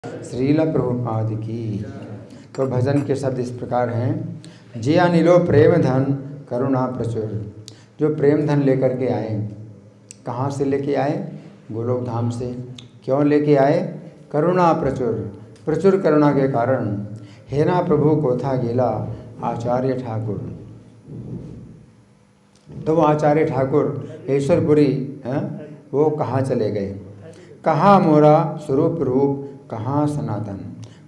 श्रील प्रभुपाद की। तो भजन के शब्द इस प्रकार हैं। जे अनिलो प्रेम धन करुणा प्रचुर। जो प्रेम धन लेकर के आए, कहाँ से लेके आए? गोलोक धाम से। क्यों लेके आए? करुणा प्रचुर, प्रचुर करुणा के कारण। हेना प्रभु को था गेला आचार्य ठाकुर। तो वो आचार्य ठाकुर ईश्वरपुरी वो कहाँ चले गए? कहाँ मोरा स्वरूप रूप, कहाँ सनातन।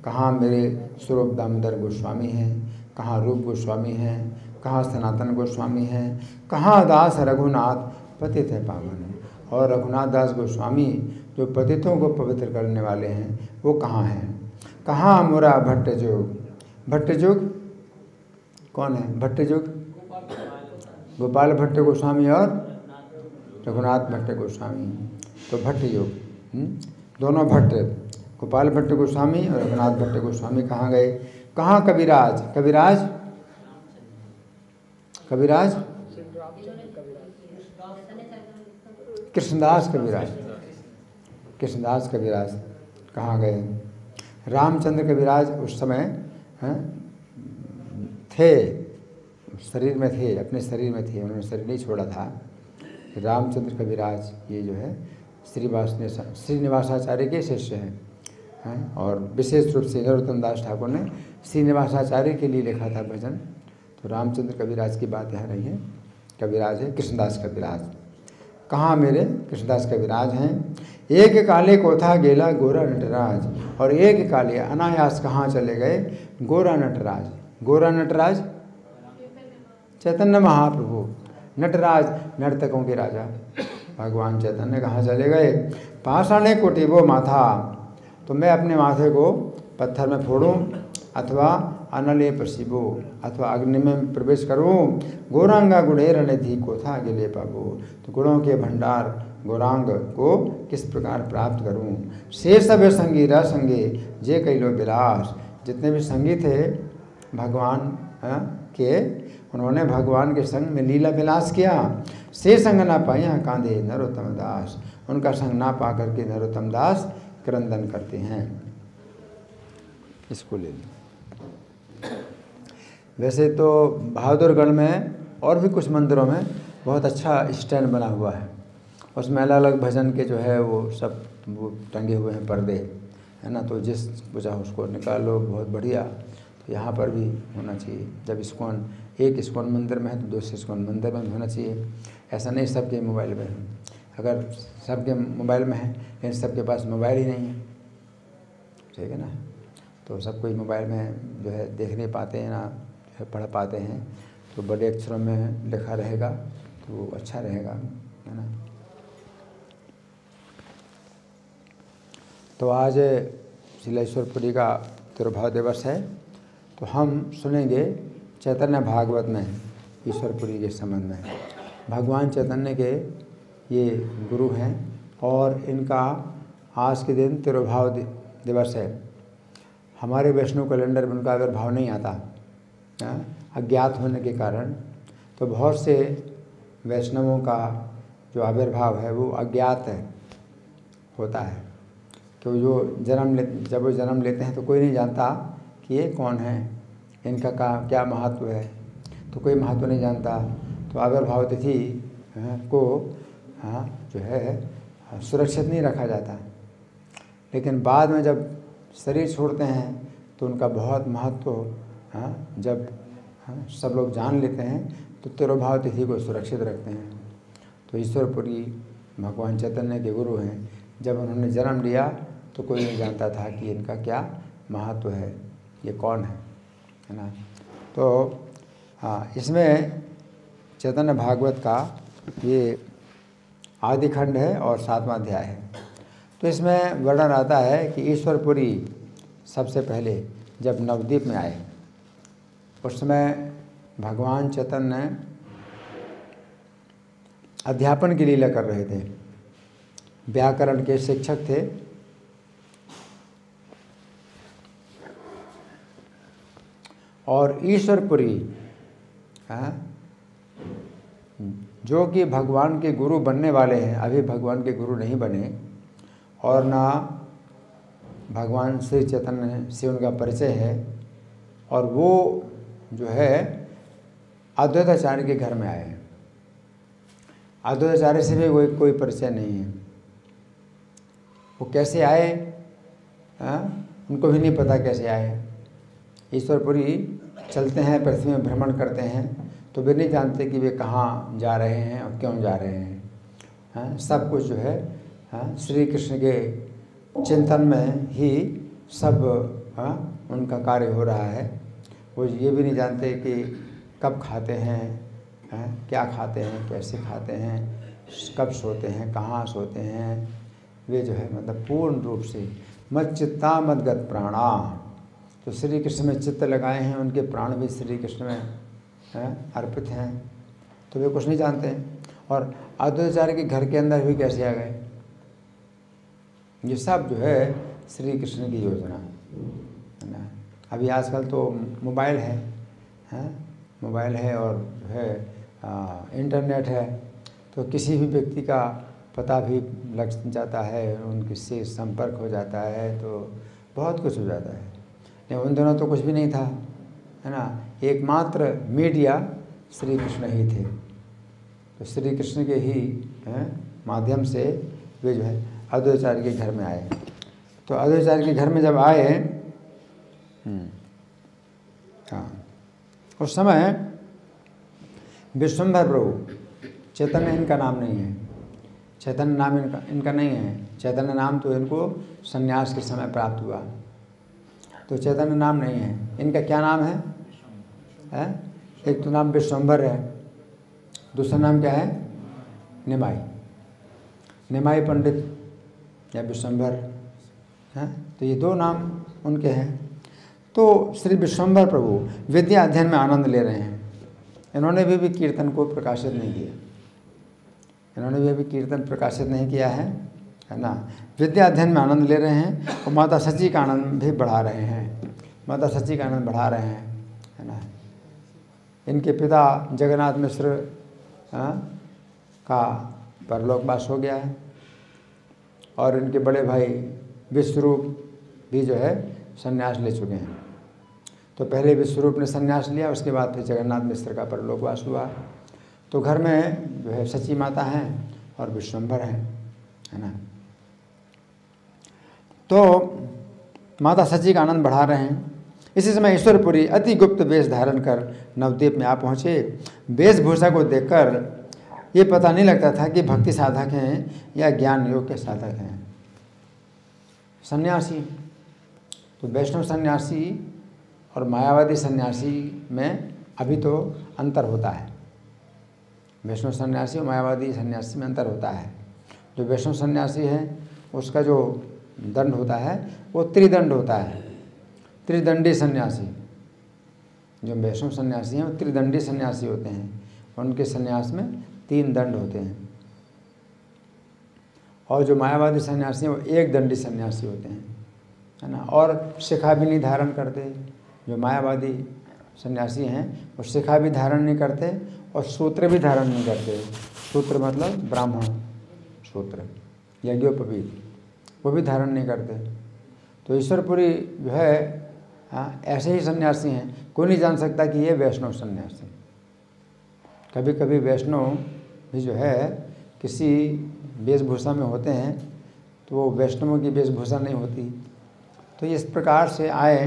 कहाँ मेरे स्वरूप दामोदर गोस्वामी हैं, कहाँ रूप गोस्वामी हैं, कहाँ सनातन गोस्वामी हैं, कहाँ दास रघुनाथ पतित है पावन। और रघुनाथ दास गोस्वामी जो पतितों को पवित्र करने वाले हैं वो कहाँ हैं? कहाँ मोरा भट्टजुग। भट्टजुग कौन है? भट्टजुग गोपाल भट्ट गोस्वामी और रघुनाथ भट्ट गोस्वामी। तो भट्टयुग दोनों भट्ट, गोपाल भट्ट गोस्वामी और रघुनाथ भट्ट गोस्वामी कहाँ गए? कहाँ कविराज? कविराज कविराज कृष्णदास कविराज। कृष्णदास कविराज कहाँ गए? रामचंद्र कविराज उस समय थे, शरीर में थे, अपने शरीर में थे, उन्होंने शरीर नहीं छोड़ा था। रामचंद्र कविराज ये जो है श्रीनिवासाचार्य के शिष्य हैं और विशेष रूप से नरोत्तम दास ठाकुर ने श्रीनिवासाचार्य के लिए लिखा था भजन। तो रामचंद्र कविराज की बात यहाँ रही है। कविराज है कृष्णदास कविराज। कहाँ मेरे कृष्णदास कविराज हैं? एक काले को था गेला गोरा नटराज। और एक काले अनायास कहाँ चले गए? गोरा नटराज। गोरा नटराज चैतन्य महाप्रभु। नटराज नर्तकों के राजा भगवान चैतन्य कहाँ चले गए? पाषाणे कोटिबो माथा। तो मैं अपने माथे को पत्थर में फोड़ूं अथवा अनले प्रसिबो, अथवा अग्नि में प्रवेश करूं। गौरांगा गुणेर निधि को था गिले पाबो। तो गुणों के भंडार गौरांग को किस प्रकार प्राप्त करूं? शेष सब संगी रसंगे जे कैलो विलास। जितने भी संगी थे भगवान के, उन्होंने भगवान के संग में लीला विलास किया। से संग ना पाया कांधे नरोत्तम दास। उनका संग ना पा करके नरोत्तम दास क्रंदन करते हैं। इसको ले लो। वैसे तो बहादुरगढ़ में और भी कुछ मंदिरों में बहुत अच्छा स्टैंड बना हुआ है। उसमें अलग अलग भजन के जो है वो सब वो टंगे हुए हैं पर्दे, है ना। तो जिस चाहो उसको निकालो, बहुत बढ़िया। तो यहाँ पर भी होना चाहिए। जब इस्कॉन एक इस्कॉन मंदिर में है तो दूसरे इस्कॉन मंदिर में भी होना चाहिए। ऐसा नहीं सबके मोबाइल में है। अगर सबके मोबाइल में है लेकिन सबके पास मोबाइल ही नहीं है, ठीक है ना। तो सब कोई मोबाइल में जो है देख नहीं पाते हैं ना पढ़ पाते हैं। तो बड़े अक्षरों में लिखा रहेगा तो अच्छा रहेगा, है ना। तो आज शीलेश्वरपुरी का तिरुभाव दिवस है। तो हम सुनेंगे चैतन्य भागवत में ईश्वरपुरी के संबंध में। भगवान चैतन्य के ये गुरु हैं और इनका आज के दिन तिरुभाव दिवस है। हमारे वैष्णव कैलेंडर में उनका आविर्भाव नहीं आता, अज्ञात होने के कारण। तो बहुत से वैष्णवों का जो आविर्भाव है वो अज्ञात होता है। तो जो जब वो जन्म लेते हैं तो कोई नहीं जानता कि ये कौन है, इनका क्या महत्व है। तो कोई महत्व नहीं जानता। तो आविर्भाव तिथि को जो है सुरक्षित नहीं रखा जाता। लेकिन बाद में जब शरीर छोड़ते हैं तो उनका बहुत महत्व जब सब लोग जान लेते हैं तो तिरुभाव तिथि को सुरक्षित रखते हैं। तो ईश्वरपुरी भगवान चैतन्य के गुरु हैं। जब उन्होंने जन्म लिया तो कोई नहीं जानता था कि इनका क्या महत्व है, ये कौन है ना। तो इसमें चैतन्य भागवत का ये आदि खंड है और 7वां अध्याय है। तो इसमें वर्णन आता है कि ईश्वरपुरी सबसे पहले जब नवद्वीप में आए उस समय भगवान चैतन्य अध्यापन की लीला कर रहे थे। व्याकरण के शिक्षक थे। और ईश्वरपुरी जो कि भगवान के गुरु बनने वाले हैं, अभी भगवान के गुरु नहीं बने और ना भगवान श्री चैतन्य से उनका परिचय है और वो जो है अद्वैताचार्य के घर में आए हैं। अद्वैताचार्य से भी कोई परिचय नहीं है। वो कैसे आए उनको भी नहीं पता कैसे आए। ईश्वरपुरी चलते हैं, पृथ्वी में भ्रमण करते हैं, तो वे नहीं जानते कि वे कहाँ जा रहे हैं और क्यों जा रहे हैं। सब कुछ जो है श्री कृष्ण के चिंतन में ही सब उनका कार्य हो रहा है। वो ये भी नहीं जानते कि कब खाते हैं, क्या खाते हैं, कैसे खाते हैं, कब सोते हैं, कहाँ सोते हैं। वे जो है मतलब पूर्ण रूप से मत चित्ता मदगत प्राणा, तो श्री कृष्ण में चित्त लगाए हैं, उनके प्राण भी श्री कृष्ण में अर्पित हैं, तो वे कुछ नहीं जानते हैं। और अद्वैताचार्य के घर के अंदर भी कैसे आ गए, ये सब जो है श्री कृष्ण की योजना है ना। अभी आजकल तो मोबाइल है मोबाइल है और जो है इंटरनेट है, तो किसी भी व्यक्ति का पता भी लग जाता है, उनके से संपर्क हो जाता है, तो बहुत कुछ हो जाता है। लेकिन उन दिनों तो कुछ भी नहीं था, है ना। एकमात्र मीडिया श्री कृष्ण ही थे, तो श्री कृष्ण के ही माध्यम से वे जो है अद्वैताचार्य के घर में आए। तो अद्वैताचार्य के घर में जब आए, हाँ, उस समय विश्वम्भर प्रभु, चैतन्य इनका नाम नहीं है, चैतन्य नाम इनका नहीं है। चैतन्य नाम तो इनको संन्यास के समय प्राप्त हुआ, तो चैतन्य नाम नहीं है इनका। क्या नाम है? एक तो नाम विश्वम्भर है, दूसरा नाम क्या है? निमाई। निमाई पंडित या विश्वम्भर है, तो ये दो नाम उनके हैं। तो श्री विश्वम्भर प्रभु विद्या अध्ययन में आनंद ले रहे हैं। इन्होंने भी कीर्तन को प्रकाशित नहीं किया, इन्होंने भी कीर्तन प्रकाशित नहीं किया है ना। विद्या अध्ययन में आनंद ले रहे हैं और माता सची का आनंद भी बढ़ा रहे हैं, माता सची का आनंद बढ़ा रहे हैं, है ना। इनके पिता जगन्नाथ मिश्र का परलोकवास हो गया है और इनके बड़े भाई विश्वरूप भी जो है संन्यास ले चुके हैं। तो पहले विश्वरूप ने संन्यास लिया, उसके बाद फिर जगन्नाथ मिश्र का परलोकवास हुआ। तो घर में जो है सची माता हैं और विश्वम्भर हैं, है ना। तो माता सची का आनंद बढ़ा रहे हैं। इसी समय ईश्वरपुरी अति गुप्त वेश धारण कर नवद्वीप में आ पहुँचे। वेशभूषा को देखकर ये पता नहीं लगता था कि भक्ति साधक हैं या ज्ञान योग के साधक हैं। सन्यासी, तो वैष्णव सन्यासी और मायावादी सन्यासी में अभी तो अंतर होता है। वैष्णव सन्यासी और मायावादी सन्यासी में अंतर होता है। जो वैष्णव सन्यासी है उसका जो दंड होता है वो त्रिदंड होता है, त्रिदंडी सन्यासी। जो वैष्णव सन्यासी हैं वो त्रिदंडी सन्यासी होते हैं, उनके सन्यास में 3 दंड होते हैं। और जो मायावादी सन्यासी हैं वो एक दंडी सन्यासी होते हैं, है ना। और शिखा भी नहीं धारण करते। जो मायावादी सन्यासी हैं वो शिखा भी धारण नहीं करते और सूत्र भी धारण नहीं करते। सूत्र मतलब ब्राह्मण सूत्र, यज्ञोपवीत, वो भी धारण नहीं करते। तो ईश्वरपुरी जो है ऐसे ही सन्यासी हैं, कोई नहीं जान सकता कि ये वैष्णव सन्यासी। कभी कभी वैष्णव भी जो है किसी वेशभूषा में होते हैं तो वो वैष्णवों की वेशभूषा नहीं होती। तो इस प्रकार से आए,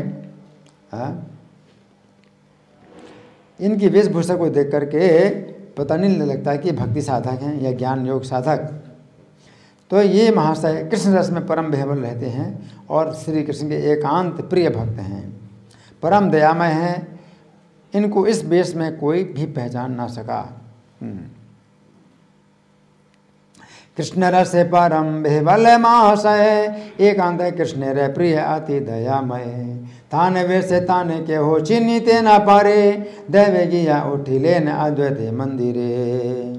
इनकी वेशभूषा को देख करके पता नहीं लगता कि भक्ति साधक हैं या ज्ञान योग साधक। तो ये महाशय कृष्ण रस में परम बेहबल रहते हैं और श्री कृष्ण के एकांत प्रिय भक्त हैं, परम दयामय हैं। इनको इस वेश में कोई भी पहचान ना सका। कृष्ण रस परम बेहबल महाशय, एकांत कृष्ण रे प्रिय अति दयामय। ताने वैसे ताने के हो चिन्हिते न पारे, दैवे गिया उठिले न अद्वैत मंदिरे।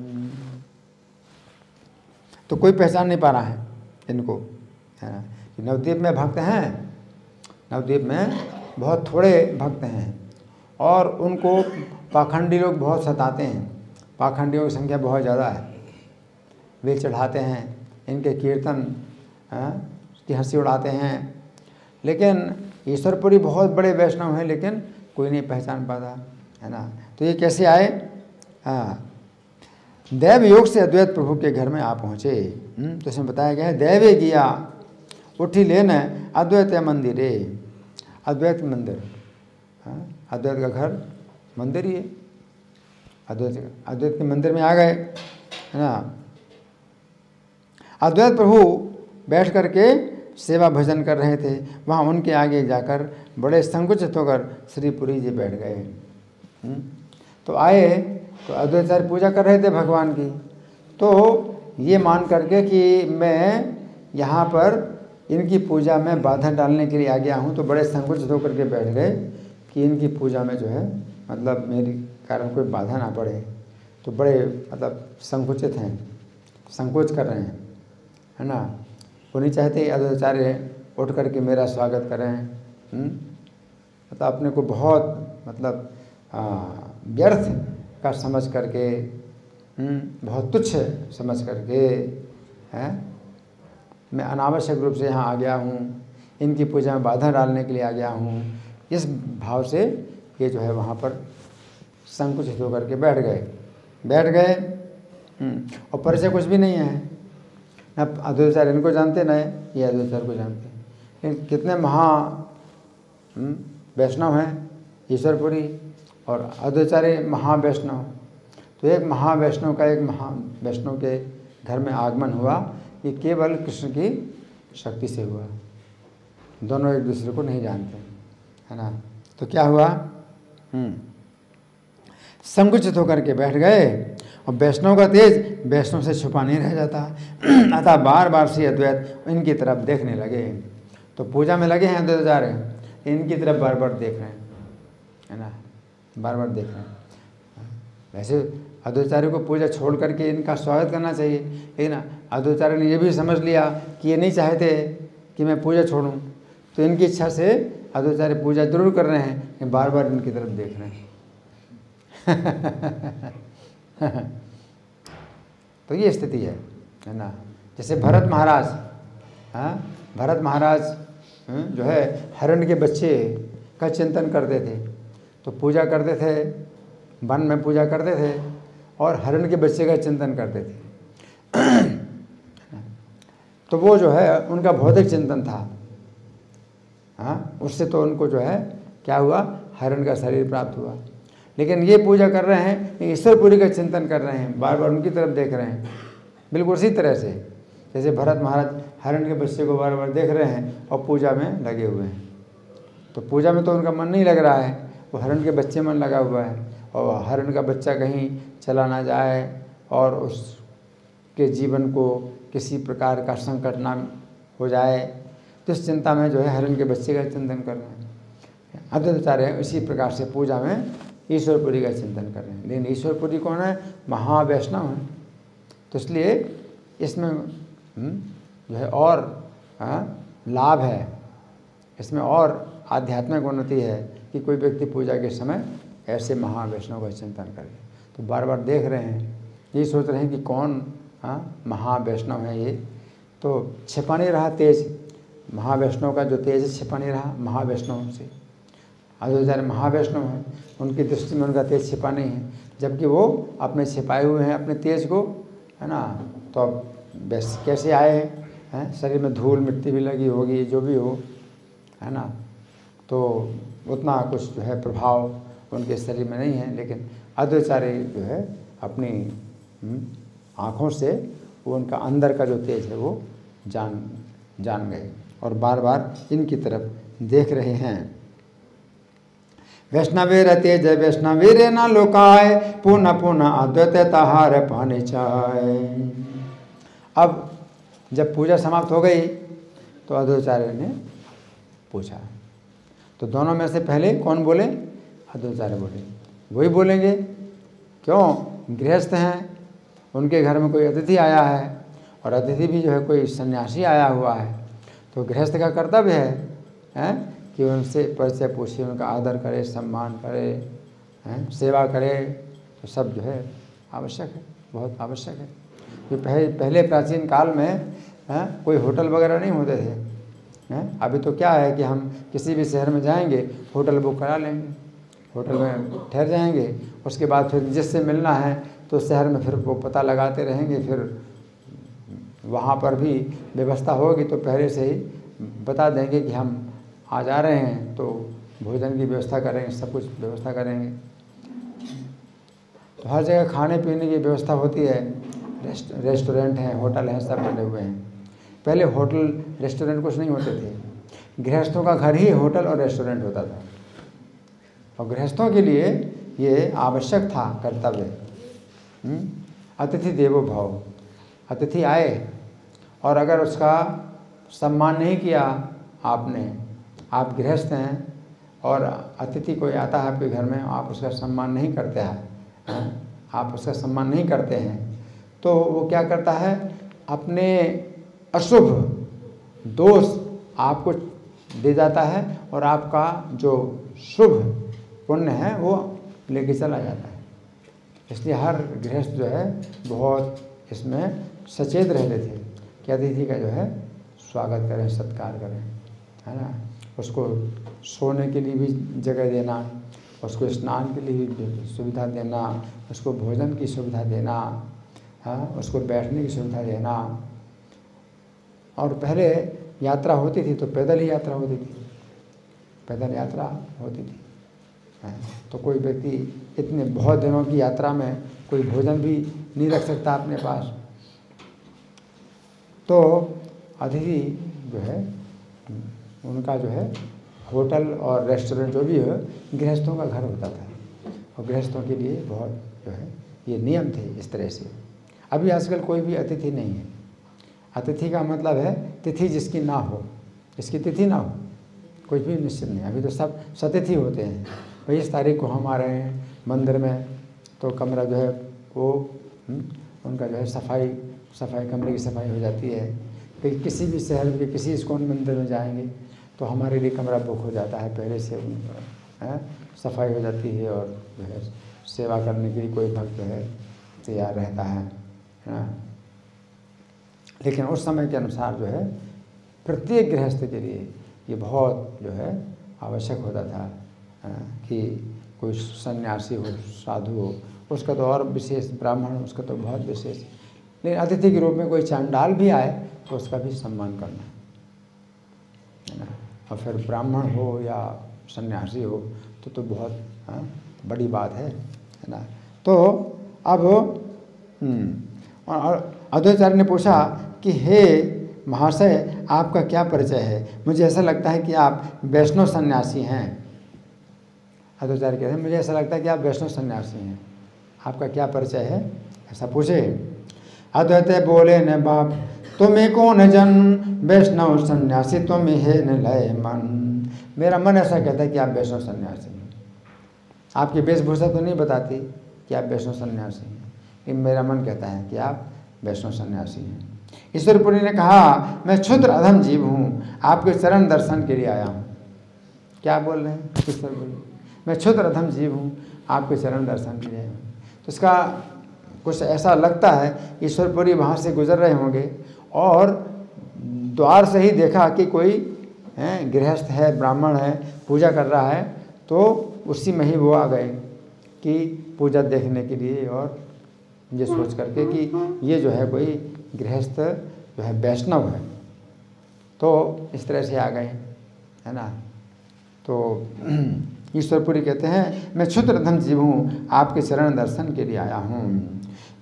तो कोई पहचान नहीं पा रहा है इनको, है ना। नवद्वीप में भक्त हैं, नवद्वीप में बहुत थोड़े भक्त हैं और उनको पाखंडी लोग बहुत सताते हैं। पाखंडियों की संख्या बहुत ज़्यादा है। वे चढ़ाते हैं, इनके कीर्तन की हंसी उड़ाते हैं लेकिन ईश्वरपुरी बहुत बड़े वैष्णव हैं, लेकिन कोई नहीं पहचान पाता, है ना। तो ये कैसे आए? हाँ, दैव योग से अद्वैत प्रभु के घर में आ पहुँचे। तो इसमें बताया गया है, दैवे गिया उठी लेने अद्वैत मंदिरे। अद्वैत मंदिर, हाँ, अद्वैत का घर मंदिर ही है। अद्वैत के मंदिर में आ गए, है ना। अद्वैत प्रभु बैठ करके सेवा भजन कर रहे थे। वहाँ उनके आगे जाकर बड़े संकुचित होकर श्री पुरी जी बैठ गए। तो आए तो अद्वैताचार्य पूजा कर रहे थे भगवान की। तो ये मान करके कि मैं यहाँ पर इनकी पूजा में बाधा डालने के लिए आ गया हूँ, तो बड़े संकुचित होकर के बैठ गए कि इनकी पूजा में जो है मतलब मेरे कारण कोई बाधा ना पड़े। तो बड़े मतलब संकुचित हैं, संकोच कर रहे हैं, है ना। वो नहीं चाहते अद्वैताचार्य उठ करके मेरा स्वागत करें। मतलब अपने को बहुत मतलब व्यर्थ का समझ करके, बहुत तुच्छ समझ करके, हैं, मैं अनावश्यक रूप से यहाँ आ गया हूँ, इनकी पूजा में बाधा डालने के लिए आ गया हूँ, इस भाव से ये जो है वहाँ पर संकुचित होकर के बैठ गए। और परिचय कुछ भी नहीं है, न अद्वैताचार्य इनको जानते न ये अद्वैताचार्य को जानते। लेकिन कितने महा वैष्णव हैं ईश्वरपुरी, और अद्वैताचार्य महावैष्णव। तो एक महावैष्णव का एक महावैष्णव के घर में आगमन हुआ, ये केवल कृष्ण की शक्ति से हुआ। दोनों एक दूसरे को नहीं जानते, है ना। तो क्या हुआ, संकुचित होकर के बैठ गए, और वैष्णव का तेज वैष्णव से छुपा नहीं रह जाता। अतः बार बार श्री अद्वैत इनकी तरफ देखने लगे। तो पूजा में लगे हैं अद्वैताचार्य, इनकी तरफ बार बार देख रहे हैं, है ना, बार बार देख रहे हैं। वैसे अद्वैताचार्य को पूजा छोड़ करके इनका स्वागत करना चाहिए, लेकिन अद्वैताचार्य ने ये भी समझ लिया कि ये नहीं चाहते कि मैं पूजा छोड़ूं, तो इनकी इच्छा से अद्वैताचार्य पूजा जरूर कर रहे हैं, लेकिन बार बार इनकी तरफ देख रहे हैं। तो ये स्थिति है ना। जैसे भरत महाराज, हाँ, भरत महाराज जो है हिरण्य के बच्चे का चिंतन करते थे, तो पूजा करते थे, वन में पूजा करते थे, और हिरण्य के बच्चे का चिंतन करते थे। तो वो जो है उनका भौतिक चिंतन था, हाँ, उससे तो उनको जो है क्या हुआ, हिरण्य का शरीर प्राप्त हुआ। लेकिन ये पूजा कर रहे हैं, ईश्वरपुरी का चिंतन कर रहे हैं, बार बार उनकी तरफ देख रहे हैं। बिल्कुल उसी तरह से जैसे भरत महाराज हिरण्य के बच्चे को बार बार देख रहे हैं और पूजा में लगे हुए हैं। तो पूजा में तो उनका मन नहीं लग रहा है, वो हिरण्य के बच्चे मन लगा हुआ है, और हिरण्य का बच्चा कहीं चला ना जाए और उसके जीवन को किसी प्रकार का संकट ना हो जाए, तो इस चिंता में जो है हिरण्य के बच्चे का चिंतन कर रहे हैं। अद्वैताचार्य इसी प्रकार से पूजा में ईश्वरपुरी का चिंतन कर रहे हैं। लेकिन ईश्वरपुरी कौन है, महावैष्णव है। तो इसलिए इसमें जो है और लाभ है, इसमें और आध्यात्मिक उन्नति है कि कोई व्यक्ति पूजा के समय ऐसे महावैष्णव का चिंतन करे। तो बार बार देख रहे हैं, ये सोच रहे हैं कि कौन महावैष्णव है ये। तो छिपा नहीं रहा तेज, महावैष्णव का जो तेज है छिपा नहीं रहा महावैष्णव से। अद्वैताचार्य महावैष्णव हैं, उनकी दृष्टि में उनका तेज छिपा नहीं है, जबकि वो अपने छिपाए हुए हैं अपने तेज को, है ना। तो अब कैसे आए हैं, शरीर में धूल मिट्टी भी लगी होगी, जो भी हो, है ना। तो उतना कुछ जो है प्रभाव उनके शरीर में नहीं है। लेकिन अद्वैताचार्य जो है अपनी आँखों से वो उनका अंदर का जो तेज है वो जान गए, और बार बार इनकी तरफ देख रहे हैं। वैष्णवेर तेज वैष्णवीर न लोकाय, पुनः पुनः अद्वैत तहार पाने चाहे। अब जब पूजा समाप्त हो गई तो अद्वैताचार्य ने पूछा, तो दोनों में से पहले कौन बोले, अद्वैताचार्य बोले। वही बोलेंगे, क्यों, गृहस्थ हैं, उनके घर में कोई अतिथि आया है, और अतिथि भी जो है कोई सन्यासी आया हुआ है, तो गृहस्थ का कर्तव्य है कि उनसे परिचय पूछे, उनका आदर करे, सम्मान करे, सेवा करे। तो सब जो है आवश्यक है, बहुत आवश्यक है। कि पहले प्राचीन काल में कोई होटल वगैरह नहीं होते थे, हैं। अभी तो क्या है कि हम किसी भी शहर में जाएंगे, होटल बुक करा लेंगे, होटल में ठहर जाएंगे, उसके बाद फिर जिससे मिलना है तो शहर में फिर वो पता लगाते रहेंगे, फिर वहाँ पर भी व्यवस्था होगी तो पहले से ही बता देंगे कि हम आ जा रहे हैं, तो भोजन की व्यवस्था करेंगे, सब कुछ व्यवस्था करेंगे। तो हर जगह खाने पीने की व्यवस्था होती है, रेस्टोरेंट हैं, होटल हैं, सब बने हुए हैं। पहले होटल रेस्टोरेंट कुछ नहीं होते थे, गृहस्थों का घर ही होटल और रेस्टोरेंट होता था, और गृहस्थों के लिए ये आवश्यक था कर्तव्य। अतिथि देवो भव, अतिथि आए और अगर उसका सम्मान नहीं किया आपने, आप गृहस्थ हैं और अतिथि कोई आता है आपके घर में, आप उसका सम्मान नहीं करते हैं, आप उसका सम्मान नहीं करते हैं, तो वो क्या करता है, अपने अशुभ दोष आपको दे जाता है और आपका जो शुभ पुण्य है वो लेके चला जाता है। इसलिए हर गृहस्थ जो है बहुत इसमें सचेत रहते थे कि अतिथि का जो है स्वागत करें, सत्कार करें, है ना। उसको सोने के लिए भी जगह देना, उसको स्नान के लिए भी सुविधा देना, उसको भोजन की सुविधा देना, हाँ, उसको बैठने की सुविधा देना। और पहले यात्रा होती थी तो पैदल ही यात्रा होती थी, पैदल यात्रा होती थी, तो कोई व्यक्ति इतने बहुत दिनों की यात्रा में कोई भोजन भी नहीं रख सकता अपने पास, तो अतिथि जो है उनका जो है होटल और रेस्टोरेंट जो भी है गृहस्थों का घर होता था, और गृहस्थों के लिए बहुत जो है ये नियम थे इस तरह से। अभी आजकल कोई भी अतिथि नहीं है। अतिथि का मतलब है तिथि जिसकी ना हो, जिसकी तिथि ना हो, कुछ भी निश्चित नहीं। अभी तो सब सतिथि होते हैं, भाई इस तारीख को हम आ रहे हैं मंदिर में, तो कमरा जो है वो उनका जो है सफाई कमरे की सफाई हो जाती है। फिर किसी भी शहर के किसी इस्कॉन मंदिर में जाएंगे तो हमारे लिए कमरा बुक हो जाता है पहले से, सफाई हो जाती है और जो है सेवा करने के लिए कोई भक्त जो है तैयार रहता है ना। लेकिन उस समय के अनुसार जो है प्रत्येक गृहस्थ के लिए ये बहुत जो है आवश्यक होता था कि कोई सन्यासी हो, साधु हो, उसका तो और विशेष, ब्राह्मण उसका तो बहुत विशेष, लेकिन अतिथि के रूप में कोई चांडाल भी आए तो उसका भी सम्मान करना है ना। और फिर ब्राह्मण हो या सन्यासी हो तो बहुत बड़ी बात है ना। तो अब अद्वैताचार्य ने पूछा कि हे महाशय, आपका क्या परिचय है? मुझे ऐसा लगता है कि आप वैष्णव सन्यासी हैं। अद्वैताचार्य कहते हैं मुझे ऐसा लगता है कि आप वैष्णव सन्यासी हैं, आपका क्या परिचय है, ऐसा पूछे। अद्वैत बोले न बाप, तुम्हें कौन जन वैष्णव सन्यासी, तुम है न लय मन। मेरा मन ऐसा कहता है कि आप वैष्णव सन्यासी हैं। आपकी वेशभूषा तो नहीं बताती कि आप वैष्णव सन्यासी हैं, लेकिन मेरा मन कहता है कि आप वैष्णव सन्यासी हैं। ईश्वरपुरी ने कहा, मैं क्षुद्र अधम जीव हूँ, आपके चरण दर्शन के लिए आया हूँ। क्या बोल रहे हैं ईश्वरपुरी? मैं क्षुद्र अधम जीव हूँ, आपके चरण दर्शन के लिए आया हूँ। तो इसका कुछ ऐसा लगता है ईश्वरपुरी वहाँ से गुजर रहे होंगे और द्वार से ही देखा कि कोई गृहस्थ है, ब्राह्मण है, पूजा कर रहा है, तो उसी में ही वो आ गए कि पूजा देखने के लिए, और ये सोच करके कि ये जो है कोई गृहस्थ जो है वैष्णव है, तो इस तरह से आ गए, है ना। तो ईश्वरपुरी कहते हैं, मैं क्षुद्रधम जीव हूँ, आपके चरण दर्शन के लिए आया हूँ।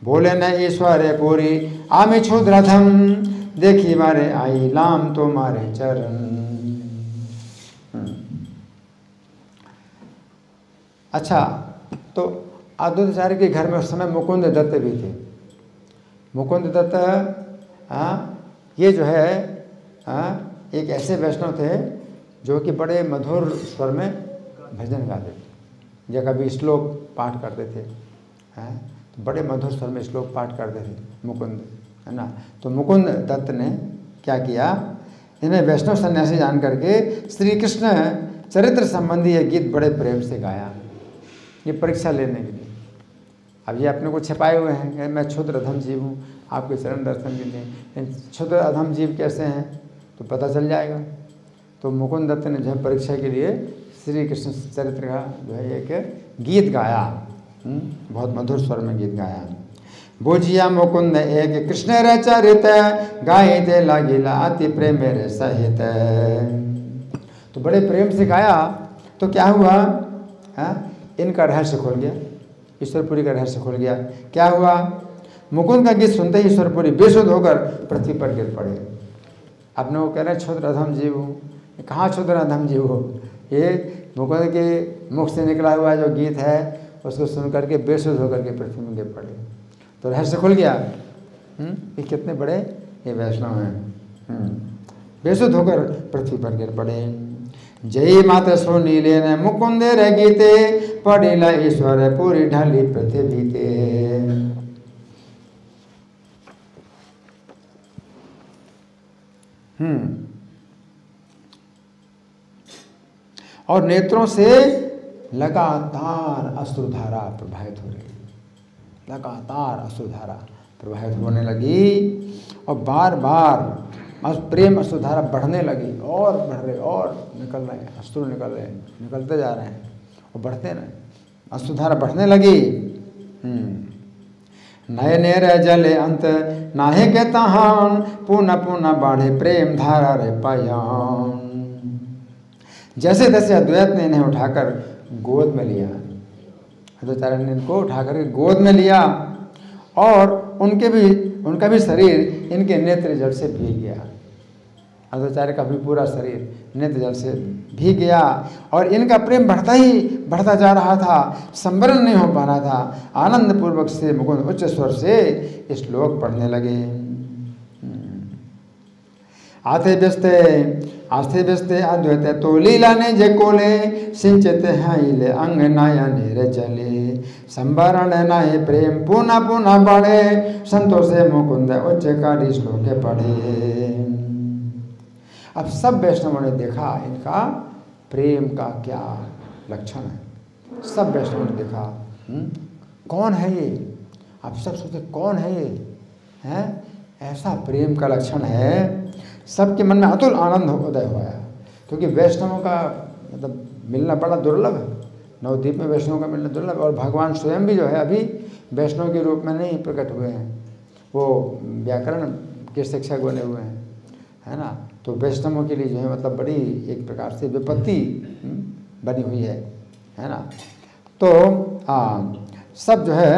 बोले न ईश्वरपुरी, आमी क्षुद्रधम, देखी मारे आई लाम तो मारे चरण। अच्छा, तो अद्वैताचार्य के घर में उस समय मुकुंद दत्त भी थे। मुकुंद दत्त ये जो है एक ऐसे वैष्णव थे जो कि बड़े मधुर स्वर में भजन गाते थे, या कभी श्लोक पाठ करते थे, तो बड़े मधुर स्वर में श्लोक पाठ करते थे मुकुंद, है ना। तो मुकुंद दत्त ने क्या किया, इन्हें वैष्णव सन्यासी जान करके श्री कृष्ण चरित्र संबंधी ये गीत बड़े प्रेम से गाया, ये परीक्षा लेने के लिए। अब ये अपने को छिपाए हुए हैं, मैं क्षुद्र अधम जीव हूँ, आपके चरण दर्शन के लिए। क्षुद्र अधम जीव कैसे हैं तो पता चल जाएगा, तो मुकुंद दत्त ने जो है परीक्षा के लिए श्री कृष्ण चरित्र का जो है एक गीत गाया, बहुत मधुर स्वर में गीत गाया। बोझिया मुकुंद एक कृष्ण रे चरित, गाये ते लागिला अति प्रेम रे सहित। तो बड़े प्रेम से गाया तो क्या हुआ, इनका रहस्य खोल गया, ईश्वरपुरी का रहस्य खोल गया। क्या हुआ, मुकुंद का गीत सुनते ही ईश्वरपुरी बेसुध होकर पृथ्वी पर गिर पड़े। अपने वो कह रहे हैं क्षुद्र अधम जीव हो, कहाँ क्षुद्र अधम जीव हो, ये मुकुंद के मुख से निकला हुआ जो गीत है उसको सुन करके बेसुध होकर के पृथ्वी में गिर पड़े। तो रहस्य खुल गया, ये कितने बड़े ये वैष्णव हैं, बेसुध होकर पृथ्वी पर गिर पड़े। जय मात्र सो नीले न मुकुंद रे गीते, पड़िला ईश्वर पूरी ढली पृथ्वी ते। और नेत्रों से लगातार अश्रुधारा प्रवाहित हो रही, लगातार अश्रुधारा प्रवाहित होने लगी और बार बार प्रेम अश्रुधारा बढ़ने लगी और बढ़ रहे और निकल रहे हैं, अश्रु निकल रहे हैं, निकलते जा रहे हैं और बढ़ते रहे, अश्रुधारा बढ़ने लगी। नए नेर जले अंत नाहे के तहान, पुनः पुनः बाढ़े प्रेम धारा रे पायान। जैसे तैसे अद्वैत ने इन्हें उठाकर गोद में लिया, अद्वैताचार्य ने इनको उठाकर गोद में लिया और उनका भी शरीर इनके नेत्र जल से भीग गया। अद्वैताचार्य का भी पूरा शरीर नेत्र जल से भीग गया और इनका प्रेम बढ़ता जा रहा था, संवरण नहीं हो पा रहा था। आनंद पूर्वक से मुकुंद उच्च स्वर से श्लोक पढ़ने लगे। आस्ते व्यस्ते अद्वैत तो लीला ने जे कोले, सिंचित है अंग नयन रे जले। संवरण नाये प्रेम पुनः पुनः बढ़े, संतोषे मुकुंद उच्चकारी श्लोक पढ़े। अब सब वैष्णवों ने देखा इनका प्रेम का क्या लक्षण है। सब वैष्णवों ने देखा कौन है ये, आप सब सोचते कौन है ये, हैं ऐसा प्रेम का लक्षण है। सबके मन में अतुल आनंद उदय हुआ, क्योंकि वैष्णवों का मतलब मिलना बड़ा दुर्लभ है। नवद्वीप में वैष्णव का मिलना दुर्लभ, और भगवान स्वयं भी जो है अभी वैष्णव के रूप में नहीं प्रकट हुए हैं, वो व्याकरण के शिक्षक बने हुए हैं, है ना। तो वैष्णवों के लिए जो है मतलब बड़ी एक प्रकार से विपत्ति बनी हुई है ना। तो सब जो है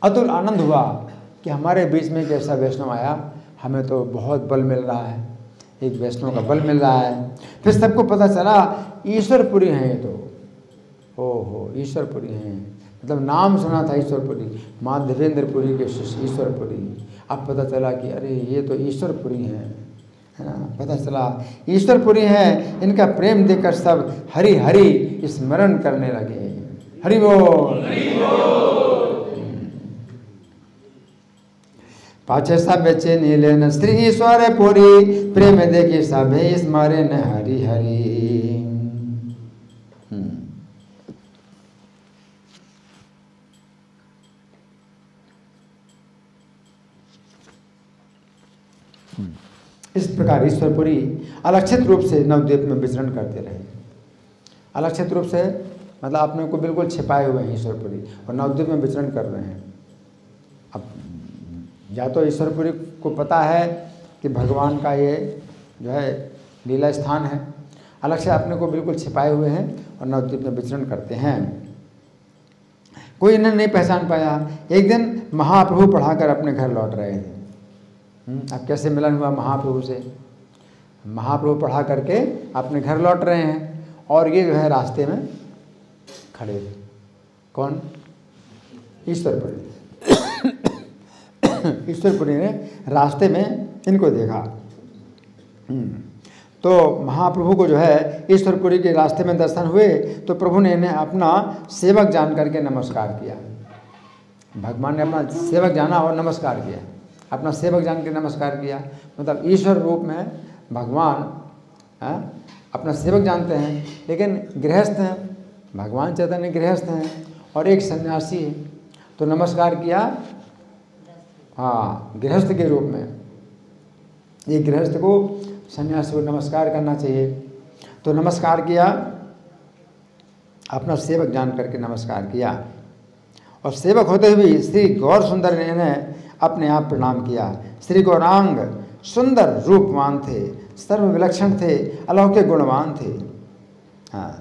अतुल आनंद हुआ कि हमारे बीच में एक ऐसा वैष्णव आया, हमें तो बहुत बल मिल रहा है, एक वैष्णव का बल मिल रहा है। फिर सबको पता चला ईश्वरपुरी हैं ये तो, ओहो ईश्वरपुरी हैं, मतलब नाम सुना था ईश्वरपुरी, माधवेंद्रपुरी के शिष्य ईश्वरपुरी। अब पता चला कि अरे ये तो ईश्वरपुरी हैं, है ना। पता चला ईश्वरपुरी हैं, इनका प्रेम देखकर सब हरि हरि स्मरण करने लगे। हरि बोल। पाछे सब बेचे नीले न श्री ईश्वर पुरी, प्रेम देखी सब स्मरे न हरि हरि। इस प्रकार ईश्वरपुरी अलक्षित रूप से नवद्वीप में विचरण करते रहे। अलक्षित रूप से मतलब अपने को बिल्कुल छिपाए हुए हैं ईश्वरपुरी, और नवद्वीप में विचरण कर रहे हैं। अब या तो ईश्वरपुरी को पता है कि भगवान का ये जो है लीला स्थान है, अलग से अपने को बिल्कुल छिपाए हुए हैं और नवद्वीप में विचरण करते हैं। कोई इन्हें नहीं पहचान पाया। एक दिन महाप्रभु पढ़ाकर अपने घर लौट रहे थे। अब कैसे मिलन हुआ महाप्रभु से, महाप्रभु पढ़ा करके अपने घर लौट रहे हैं और ये जो है रास्ते में खड़े थे। कौन? ईश्वरपुरी। ईश्वरपुरी ने रास्ते में इनको देखा। तो महाप्रभु को जो है ईश्वरपुरी के रास्ते में दर्शन हुए तो प्रभु ने इन्हें अपना सेवक जान करके नमस्कार किया। भगवान ने अपना सेवक जाना और नमस्कार किया, अपना सेवक जान के नमस्कार किया। मतलब ईश्वर रूप में भगवान अपना सेवक जानते हैं, लेकिन गृहस्थ हैं, भगवान चैतन्य गृहस्थ हैं और एक सन्यासी है, तो नमस्कार किया हाँ गृहस्थ के रूप में। ये गृहस्थ को सन्यासी को नमस्कार करना चाहिए। तो नमस्कार किया, अपना सेवक जान करके नमस्कार किया, और सेवक होते हुए श्री गौर सुंदर ने इन्हें अपने आप प्रणाम किया। श्री गौरांग सुंदर रूपवान थे, सर्व विलक्षण थे, अलौकिक गुणवान थे। हाँ,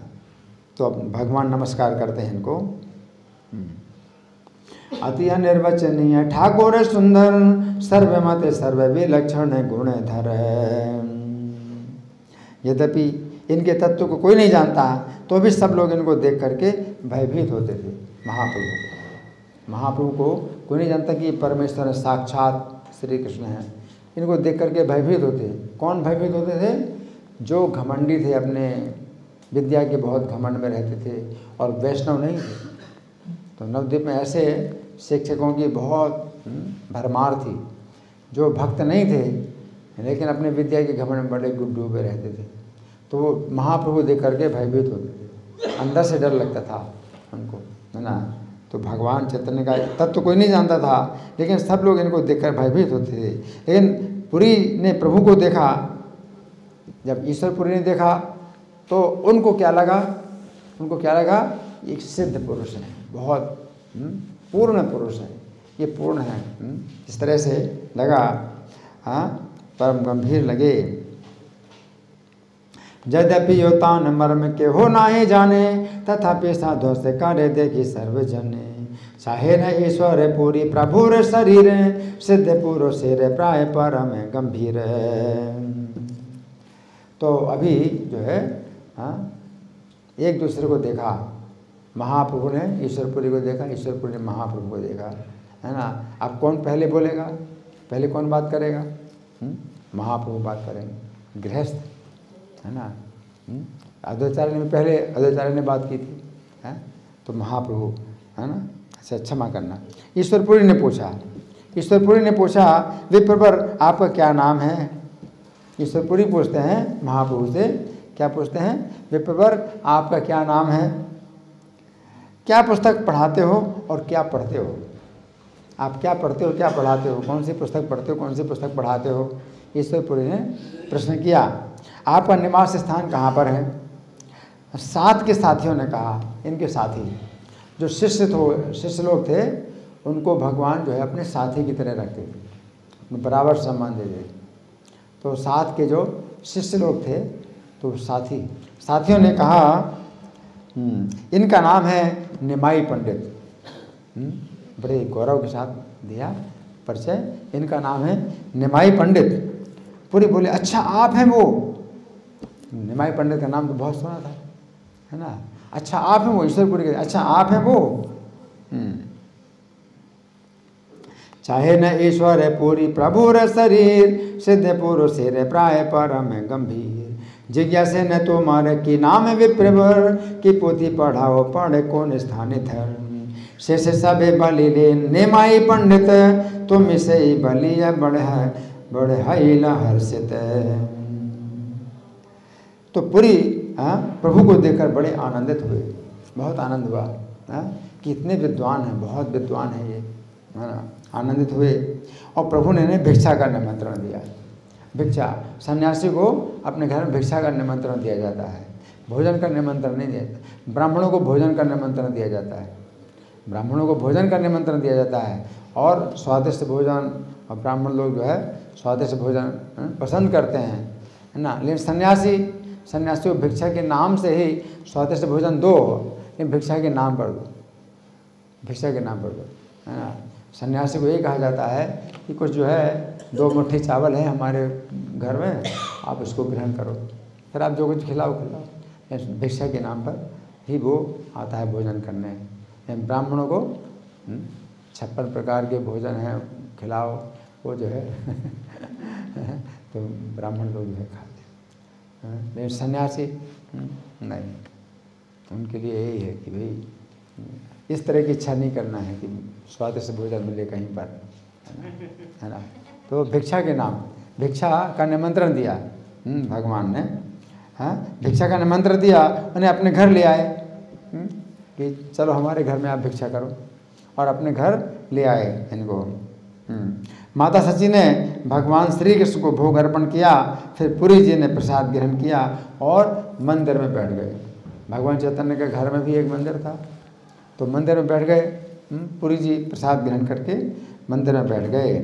तो अब भगवान नमस्कार करते हैं इनको। अति निर्वचनीय ठाकुर सुंदर, सर्वमत सर्व विलक्षण गुणधर। यद्यपि इनके तत्व को कोई नहीं जानता, तो भी सब लोग इनको देख करके भयभीत होते थे। महाप्रभु को कोई नहीं जानता कि ये परमेश्वर है, साक्षात श्री कृष्ण है। इनको देख करके भयभीत होते। कौन भयभीत होते थे? जो घमंडी थे, अपने विद्या के बहुत घमंड में रहते थे और वैष्णव नहीं थे। तो नवद्वीप में ऐसे शिक्षकों की बहुत भरमार थी, जो भक्त नहीं थे लेकिन अपने विद्या के घमंड में बड़े डूबे रहते थे। तो वो महाप्रभु देख करके भयभीत होते थे, अंदर से डर लगता था उनको, है ना। तो भगवान चैतन्य का तत्व तो कोई नहीं जानता था, लेकिन सब लोग इनको देखकर भयभीत होते थे। लेकिन पुरी ने प्रभु को देखा, जब ईश्वर पुरी ने देखा तो उनको क्या लगा? उनको क्या लगा? एक सिद्ध पुरुष है, बहुत पूर्ण पुरुष है, ये पूर्ण है, इस तरह से लगा। हाँ, परम गंभीर लगे। यद्यपि योतान मर्म के हो नाहि जाने, तथापि साधु से करे देखी सर्वजने। चाहे न ईश्वर पूरी प्रभुर शरीर, सिद्ध पुरुष रे प्राय परम गंभीर। तो अभी जो है एक दूसरे को देखा, महाप्रभु ने ईश्वरपुरी को देखा, ईश्वरपुरी ने महाप्रभु को देखा, है ना। अब कौन पहले बोलेगा? पहले कौन बात करेगा? महाप्रभु बात करेंगे, गृहस्थ, है ना। अद्वैताचार्य ने पहले अद्वैताचार्य ने बात की थी, है तो महाप्रभु, है ना। अच्छा, क्षमा करना। ईश्वरपुरी ने पूछा, ईश्वरपुरी ने पूछा, विप्रवर आपका क्या नाम है? ईश्वरपुरी पूछते हैं महाप्रभु से, क्या पूछते हैं? विप्रवर आपका क्या नाम है? क्या पुस्तक पढ़ाते हो और क्या पढ़ते हो? आप क्या पढ़ते हो, क्या पढ़ाते हो? कौन सी पुस्तक पढ़ते हो, कौन सी पुस्तक पढ़ाते हो? ईश्वरपुरी ने प्रश्न किया। आपका निवास स्थान कहाँ पर है? साथ के साथियों ने कहा, इनके साथी जो शिष्य लोग थे, उनको भगवान जो है अपने साथी की तरह रखते थे, बराबर सम्मान देते। तो साथ के जो शिष्य लोग थे, तो साथियों ने कहा, इनका नाम है निमाई पंडित। बड़े गौरव के साथ दिया परिचय, इनका नाम है निमाई पंडित। पूरी बोले, अच्छा आप हैं वो? निमाई पंडित का नाम तो बहुत सुना था, है ना। अच्छा आप हैं वो? ईश्वरपुरी के, अच्छा आप हैं वो? चाहे न ईश्वर पूरी प्रभु रे शरीर, सिद्ध पुरुष रे प्राय परम गंभीर। जिज्ञासे न तुम्हारे की नाम विप्रवर, की पोथी पढ़ाओ पढ़े कौन स्थान धर्म। शेष सबे बलि ले निमाई पंडित, तुम इसे बलिया बढ़ाई हर्षित। तो पूरी प्रभु को देखकर बड़े आनंदित हुए, बहुत आनंद हुआ कि इतने विद्वान हैं, बहुत विद्वान हैं ये, है ना। आनंदित हुए और प्रभु ने इन्हें भिक्षा का निमंत्रण दिया। भिक्षा, सन्यासी को अपने घर में भिक्षा का निमंत्रण दिया जाता है, भोजन का निमंत्रण नहीं दिया जाता। ब्राह्मणों को भोजन का निमंत्रण दिया जाता है, ब्राह्मणों को भोजन का निमंत्रण दिया जाता है, और स्वादिष्ट भोजन, और ब्राह्मण लोग जो है स्वादिष्ट भोजन पसंद करते हैं, है ना। लेकिन सन्यासी को भिक्षा के नाम से ही स्वादिष्ट भोजन दो, लेकिन भिक्षा के नाम पर दो, भिक्षा के नाम पर दो, है ना। सन्यासी को ये कहा जाता है कि कुछ जो है 2 मुट्ठी चावल है हमारे घर में, आप इसको ग्रहण करो, फिर आप जो कुछ खिलाओ। भिक्षा के नाम पर ही वो आता है भोजन करने। ब्राह्मणों को 56 प्रकार के भोजन हैं, खिलाओ, वो जो है तो ब्राह्मण लोग जो है खाते हैं। लेकिन सन्यासी नहीं, उनके लिए यही है कि भाई इस तरह की इच्छा नहीं करना है कि स्वादिष्ट भोजन मिले कहीं पर, है ना। तो भिक्षा के नाम, भिक्षा का निमंत्रण दिया भगवान ने, हाँ, भिक्षा का निमंत्रण दिया, उन्हें अपने घर ले आए कि चलो हमारे घर में आप भिक्षा करो, और अपने घर ले आए इनको। माता सची ने भगवान श्री कृष्ण को भोग अर्पण किया, फिर पुरी जी ने प्रसाद ग्रहण किया और मंदिर में बैठ गए। भगवान चैतन्य के घर में भी एक मंदिर था, तो मंदिर में बैठ गए। पुरी जी प्रसाद ग्रहण करके मंदिर में बैठ गए।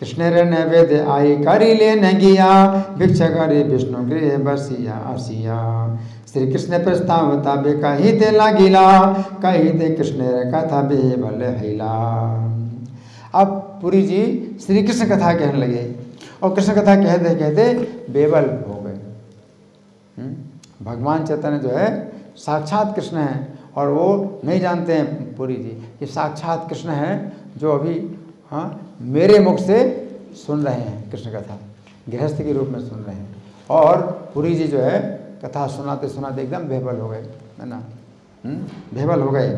कृष्ण रे नैवेद्य आई करी ले न गिया, भिक्षा करे विष्णु गृह बसिया आसिया। श्री कृष्ण प्रस्ताव ताबे कही ते लागिला, कही ते कृष्ण रे कथा बेबल हैला। अब पुरी जी श्री कृष्ण कथा कहने लगे और कृष्ण कथा कहते कहते बेबल हो गए। भगवान चैतन्य जो है साक्षात कृष्ण है और वो नहीं जानते हैं पुरी जी कि साक्षात कृष्ण है जो अभी मेरे मुख से सुन रहे हैं कृष्ण कथा, गृहस्थ के रूप में सुन रहे हैं। और पुरी जी जो है कथा सुनाते सुनाते एकदम बेबल हो गए, है ना, बेबल हो गए।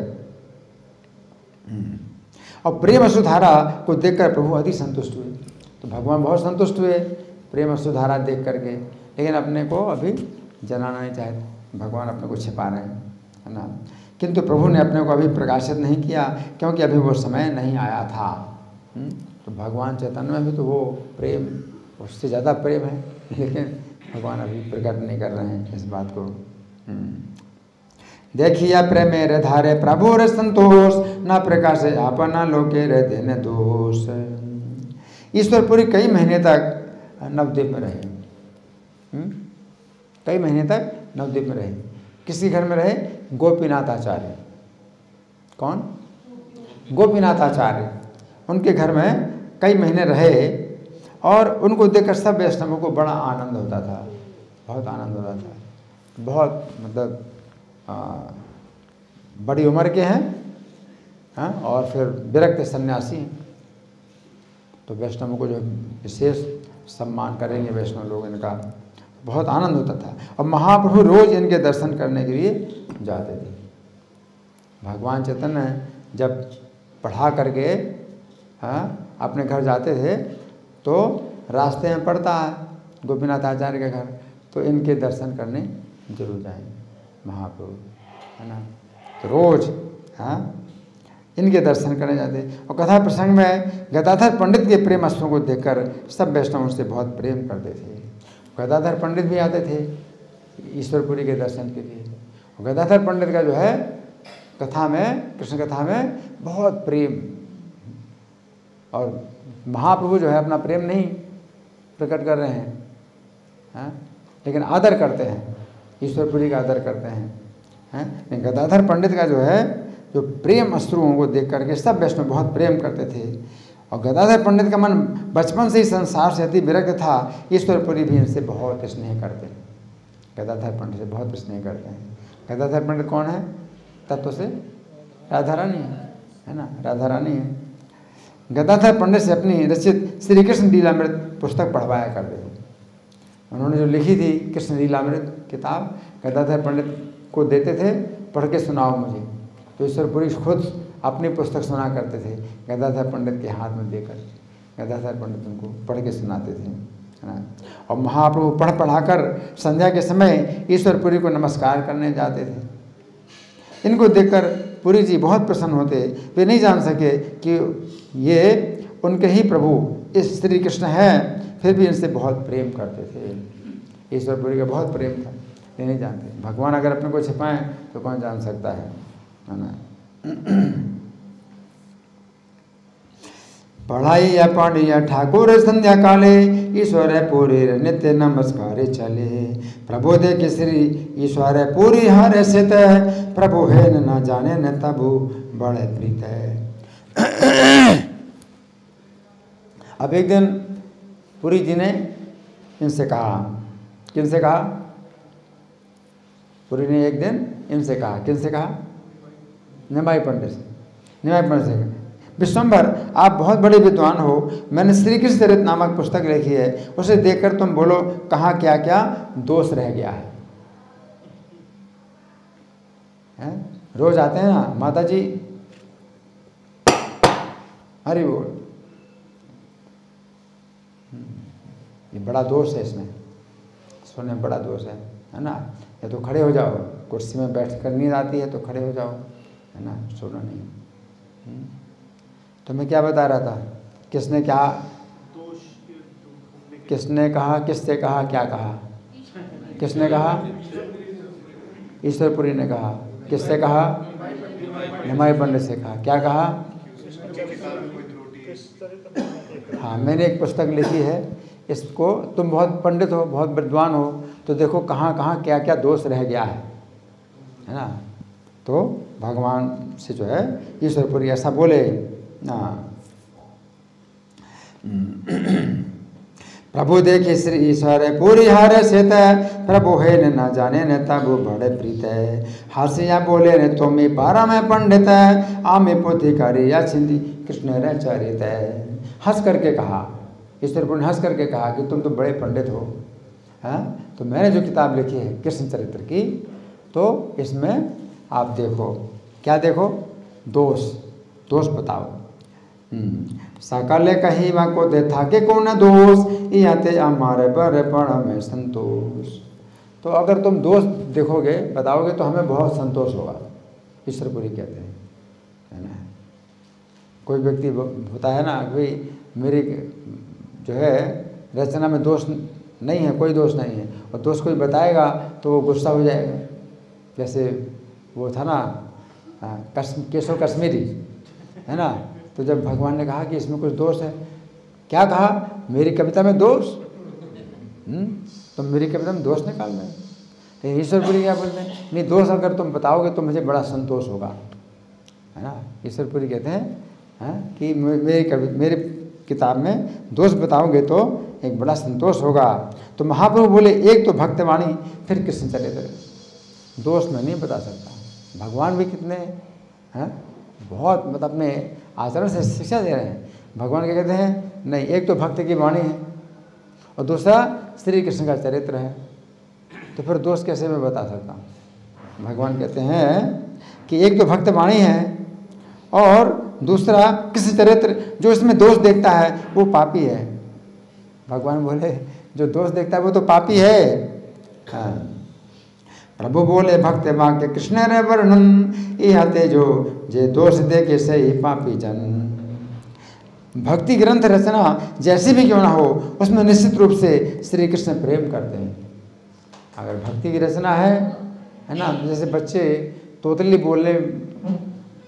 और प्रेम अश्रुधारा को देखकर प्रभु अति संतुष्ट हुए। तो भगवान बहुत संतुष्ट हुए प्रेम अश्रुधारा देख करके, लेकिन अपने को अभी जलाना नहीं चाहते, भगवान अपने को छिपा रहे हैं, है ना। किंतु प्रभु ने अपने को अभी प्रकाशित नहीं किया क्योंकि अभी वो समय नहीं आया था। तो भगवान चैतन्य में भी तो वो प्रेम, उससे ज़्यादा प्रेम है, लेकिन भगवान अभी प्रकट नहीं कर रहे हैं इस बात को। देखिया प्रेमे रे धारे प्रभु रे संतोष, न प्रकाश अपना लोके रे देने दोष। ईश्वरपुरी कई महीने तक नवद्वीप में रहे, कई महीने तक नवद्वीप में रहे। किसी घर में रहे? गोपीनाथ आचार्य। कौन? गोपीनाथ आचार्य। उनके घर में कई महीने रहे और उनको देखकर सब वैष्णवों को बड़ा आनंद होता था, बहुत आनंद होता था। बहुत मतलब बड़ी उम्र के हैं और फिर विरक्त सन्यासी हैं, तो वैष्णवों को जो विशेष सम्मान करेंगे वैष्णव लोग, इनका बहुत आनंद होता था। और महाप्रभु रोज इनके दर्शन करने के लिए जाते थे। भगवान चैतन्य जब पढ़ा करके अपने घर जाते थे तो रास्ते में पड़ता है गोपीनाथ आचार्य के घर, तो इनके दर्शन करने जरूर जाएंगे महाप्रभु, है ना। तो रोज इनके दर्शन करने जाते। और कथा प्रसंग में गदाधर पंडित के प्रेम अश्रु को देखकर सब वैष्णव उनसे बहुत प्रेम करते थे। गदाधर पंडित भी आते थे ईश्वरपुरी के दर्शन के लिए। गदाधर पंडित का जो है कथा में, कृष्ण कथा में बहुत प्रेम, और महाप्रभु जो है अपना प्रेम नहीं प्रकट कर रहे हैं, लेकिन आदर करते हैं, ईश्वरपुरी का आदर करते हैं। गदाधर पंडित का जो है जो प्रेम अश्रुओं को देख करके सब वैष्णव बहुत प्रेम करते थे। और गदाधर पंडित का मन बचपन से ही संसार से अति विरक्त था। ईश्वरपुरी भी इनसे बहुत स्नेह करते हैं, गदाधर पंडित से बहुत स्नेह करते हैं। गदाधर पंडित कौन है? तत्व से राधा रानी है ना, राधा रानी है। गदाधर पंडित से अपनी रचित श्री कृष्ण लीलामृत पुस्तक पढ़वाया करते थे। उन्होंने जो लिखी थी कृष्ण लीलामृत किताब, गदाधर पंडित को देते थे, पढ़ के सुनाओ मुझे। तो ईश्वरपुरी खुद अपनी पुस्तक सुना करते थे गदाधर पंडित के हाथ में देकर। गदाधर पंडित उनको पढ़ के सुनाते थे, है ना। और महाप्रभु पढ़ाकर संध्या के समय ईश्वरपुरी को नमस्कार करने जाते थे। इनको देखकर पुरी जी बहुत प्रसन्न होते। वे नहीं जान सके कि ये उनके ही प्रभु इस श्री कृष्ण हैं, फिर भी इनसे बहुत प्रेम करते थे। ईश्वरपुरी का बहुत प्रेम था, ये नहीं जानते। भगवान अगर अपने को छिपाएं तो कौन जान सकता है ना। पढ़ाई पढ़िया ठाकुर संध्या काले, ईश्वर पूरी नित्य नमस्कार चले। प्रभु देख श्री ईश्वर पूरी हर स्थित, प्रभु है न जाने न तबु बड़े प्रीत है। अब एक दिन पुरी जी ने इनसे कहा, किनसे कहा? पुरी ने एक दिन इनसे कहा, किनसे कहा? निमाई पंडित से। निमाई पंडित से, विश्वम्भर आप बहुत बड़े विद्वान हो, मैंने श्री कृष्ण चरित नामक पुस्तक लिखी है, उसे देखकर तुम बोलो कहाँ क्या क्या दोष रह गया है। रोज आते हैं ना माता जी, हरि बोल, ये बड़ा दोष है इसमें, सोने में बड़ा दोष है ना। या तो खड़े हो जाओ, कुर्सी में बैठ कर नींद आती है तो खड़े हो जाओ, है ना, सोना नहीं। तो मैं क्या बता रहा था किसने क्या, किसने कहा, किससे कहा, क्या कहा? किसने कहा? ईश्वरपुरी ने कहा। किससे कहा? निमाई पंडित से कहा। क्या कहा? हाँ, मैंने एक पुस्तक लिखी है, इसको तुम बहुत पंडित हो, बहुत विद्वान हो, तो देखो कहाँ कहाँ क्या क्या दोष रह गया है ना। तो भगवान से जो है ईश्वरपुरी ऐसा बोले। प्रभु देखे श्री ईश्वर पूरी हर सित, प्रभु है न जाने न तब बड़े प्रीत। हसिया बोले ने तुम परम पंडित, आमे पोथी करी या छिंदी कृष्ण रे चरित। हंस करके कहा, ईश्वरपुरी ने हंस करके कहा कि तुम तो बड़े पंडित हो, हाँ, तो मैंने जो किताब लिखी है कृष्ण चरित्र की, तो इसमें आप देखो, क्या देखो? दोष बताओ। सकल कहीं वा को दे था के कौन दोष, याते हमारे पर पण में संतोष। तो अगर तुम दोष देखोगे, बताओगे, तो हमें बहुत संतोष होगा, ईश्वरपुरी कहते हैं, है ना। कोई व्यक्ति होता है ना, भाई मेरी जो है रचना में दोष नहीं है, कोई दोष नहीं है, और दोष कोई बताएगा तो वो गुस्सा हो जाएगा। जैसे वो था ना केशव कश्मीरी, है ना, तो जब भगवान ने कहा कि इसमें कुछ दोष है, क्या कहा? मेरी कविता में दोष? तो मेरी कविता में दोष निकालना है। तो ईश्वरपुरी क्या बोलते हैं? नहीं, दोष अगर तुम बताओगे तो मुझे बड़ा संतोष होगा, है ना। ईश्वरपुरी कहते हैं कि मेरी किताब में दोष बताओगे तो एक बड़ा संतोष होगा। तो महाप्रभु बोले एक तो भक्तवाणी, फिर कृष्ण चरित्र। दोष मैं नहीं बता सकता। भगवान भी कितने हैं, बहुत मतलब अपने आचरण से शिक्षा दे रहे हैं। भगवान क्या कहते हैं? नहीं, एक तो भक्त की वाणी है और दूसरा श्री कृष्ण का चरित्र है, तो फिर दोष कैसे मैं बता सकता हूँ? भगवान कहते हैं कि एक तो भक्त वाणी है और दूसरा कृष्ण चरित्र, जो इसमें दोष देखता है वो पापी है। भगवान बोले जो दोष देखता है वो तो पापी है। हाँ। प्रभु बोले भक्त वाक्य कृष्ण रे वर्णन, इहाते जो जे दोष देखे सही पापी जन। भक्ति ग्रंथ रचना जैसी भी क्यों ना हो, उसमें निश्चित रूप से श्री कृष्ण प्रेम करते हैं। अगर भक्ति की रचना है ना, जैसे बच्चे तोतली बोलने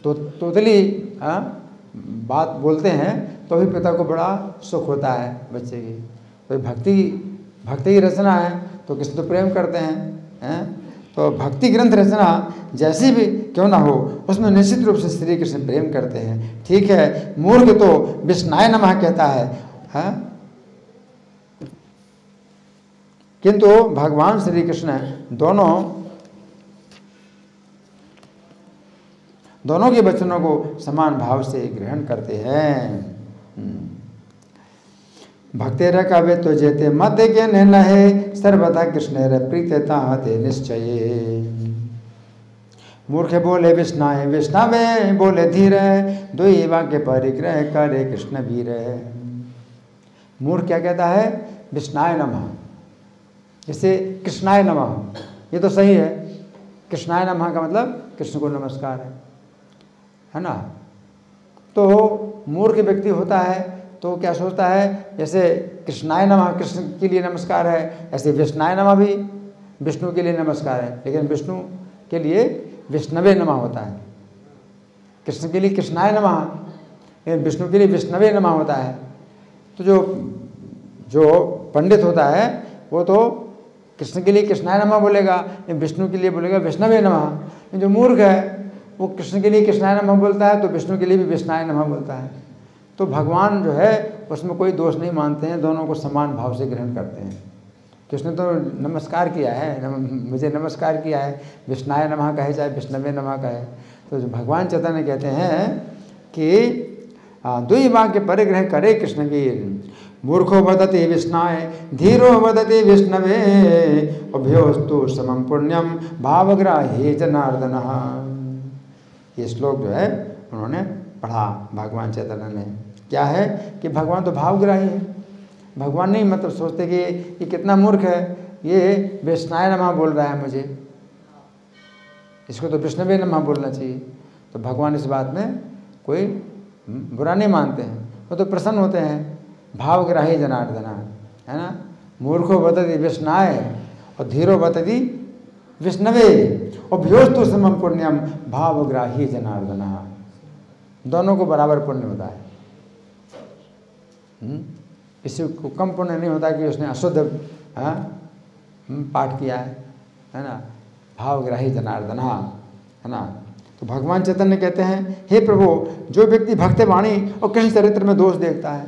तोतली बात बोलते हैं तो भी पिता को बड़ा सुख होता है बच्चे की। तो भक्ति की रचना है तो कृष्ण तो प्रेम करते हैं। तो भक्ति ग्रंथ रचना जैसी भी क्यों ना हो, उसमें निश्चित रूप से श्री कृष्ण प्रेम करते हैं। ठीक है, मूर्ख तो विष्णाय नमः कहता है, किंतु भगवान श्री कृष्ण दोनों के वचनों को समान भाव से ग्रहण करते हैं। भक्तेर कवे तो जेते मध्य के नहे, सर्वदा कृष्ण प्रीतता ते निश्चय। मूर्ख बोले विष्णाए विष्णवे, बोले धीरे, दुई वाक्य परिग्रह करे कृष्ण वीर। मूर्ख क्या कहता है? विष्णाय नमः, जैसे कृष्णाय नमः, ये तो सही है। कृष्णाय नमः का मतलब कृष्ण को नमस्कार है ना। तो मूर्ख व्यक्ति होता है तो क्या सोचता है, जैसे कृष्णाय नमः कृष्ण के लिए नमस्कार है, ऐसे विष्णाय नमः भी विष्णु के लिए नमस्कार है, लेकिन विष्णु के लिए विष्णवे नमः होता है। कृष्ण के लिए कृष्णाय नमः, लेकिन विष्णु के लिए विष्णवे नमः होता है। तो जो पंडित होता है वो तो कृष्ण के लिए कृष्णाय नमः बोलेगा, विष्णु के लिए बोलेगा विष्णवे नमः। जो मूर्ख है वो कृष्ण के लिए कृष्णाय नमः बोलता है तो विष्णु के लिए भी विष्णाय नमः बोलता है। तो भगवान जो है उसमें कोई दोष नहीं मानते हैं, दोनों को समान भाव से ग्रहण करते हैं। कृष्ण तो नमस्कार किया है, मुझे नमस्कार किया है, विष्णाय नमः कहे चाहे विष्णवे नमः कहे। तो जो भगवान चैतन्य कहते हैं कि दुई वाक्य परिग्रह करे कृष्ण की। मूर्खो वदति विष्णाय, धीरो वदति विष्णवे, अभ्योस्तु समम पुण्यम भावग्राही जनार्दन। ये श्लोक जो है उन्होंने पढ़ा भगवान चैतन्य ने। क्या है कि भगवान तो भावग्राही है। भगवान नहीं मतलब सोचते कि ये कितना मूर्ख है, ये विष्णाय नमः बोल रहा है, मुझे इसको तो विष्णवे नमः बोलना चाहिए। तो भगवान इस बात में कोई बुरा नहीं मानते हैं। वो तो प्रसन्न होते हैं। भावग्राही जनार्दना, है ना। मूर्खो बतति विष्णाय और धीरो बतति विष्णवे और भ्योस्तु समम पुण्यम भावग्राही जनार्दना। दोनों को बराबर पुण्य होता है। किसी को कम पुण्य नहीं होता कि उसने अशुद्ध पाठ किया है ना। भावग्राही जनार्दना, है ना। तो भगवान चैतन्य कहते हैं, हे प्रभु, जो व्यक्ति भक्ति वाणी और कृष्ण चरित्र में दोष देखता है,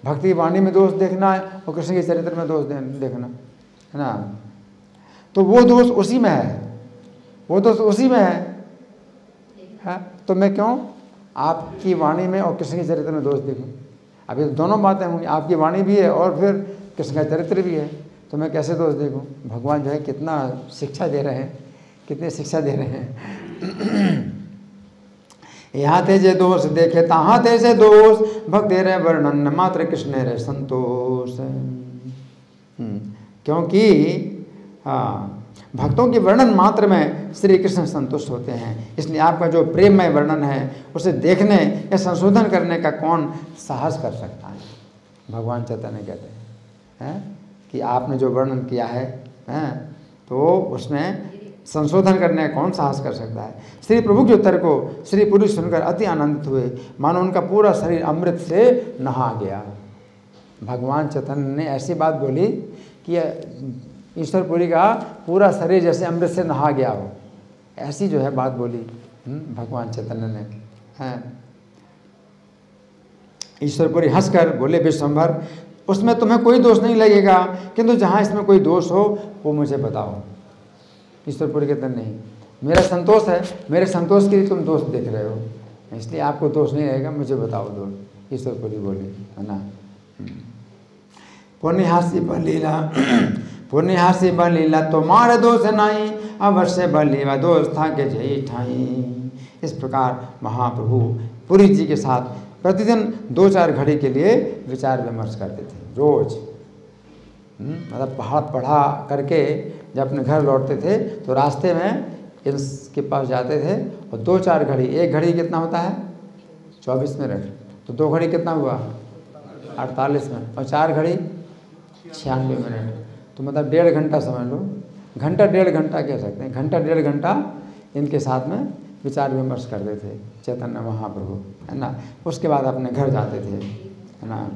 भक्ति वाणी में दोष देखना है और कृष्ण के चरित्र में दोष देखना, है ना, तो वो दोष उसी में है, वो दोष उसी में है। तो मैं क्यों आपकी वाणी में और कृष्ण के चरित्र में दोष देखूं? अभी तो दोनों बातें होंगी, आपकी वाणी भी है और फिर कृष्ण का चरित्र भी है, तो मैं कैसे दोष देखूं? भगवान जो है कितना शिक्षा दे रहे हैं, कितनी शिक्षा दे रहे हैं। यहाँ थे जे दोष देखे तहाँ थे से दोष, भक्ति रे वर्णन मात्र कृष्ण रे संतोष। क्योंकि भक्तों के वर्णन मात्र में श्री कृष्ण संतुष्ट होते हैं, इसलिए आपका जो प्रेममय वर्णन है उसे देखने या संशोधन करने का कौन साहस कर सकता है? भगवान चैतन्य कहते हैं कि आपने जो वर्णन किया है तो उसमें संशोधन करने का कौन साहस कर सकता है? श्री प्रभु के उत्तर को श्री पुरुष सुनकर अति आनंदित हुए, मानो उनका पूरा शरीर अमृत से नहा गया। भगवान चैतन्य ने ऐसी बात बोली कि ईश्वरपुरी का पूरा शरीर जैसे अमृत से नहा गया हो, ऐसी जो है बात बोली भगवान चैतन्य ने। ईश्वरपुरी हंसकर बोले, विश्वंभर, उसमें तुम्हें कोई दोष नहीं लगेगा, किंतु जहाँ इसमें कोई दोष हो वो मुझे बताओ। ईश्वरपुरी कहते नहीं, मेरा संतोष है, मेरे संतोष के लिए तुम दोष देख रहे हो, इसलिए आपको दोष नहीं रहेगा, मुझे बताओ दोष। ईश्वरपुरी बोले, है ना। पुण्यहासी बलीला पुण्यहासी बलीला तुम्हारे दोष नहीं, अवश्य बलीवा दोष था के जय ठाई। इस प्रकार महाप्रभु पुरी जी के साथ प्रतिदिन 2-4 घड़ी के लिए विचार विमर्श करते थे, रोज। मतलब पढ़ा करके जब अपने घर लौटते थे तो रास्ते में इसके पास जाते थे और 2-4 घड़ी, एक घड़ी कितना होता है 24 मिनट, तो 2 घड़ी कितना हुआ 48 मिनट और 4 घड़ी 96 मिनट, तो मतलब 1.5 घंटा समझ लो, घंटा 1.5 घंटा कह सकते हैं, घंटा 1.5 घंटा इनके साथ में विचार विमर्श करते थे चैतन्य महाप्रभु, है ना। उसके बाद अपने घर जाते थे, है ना।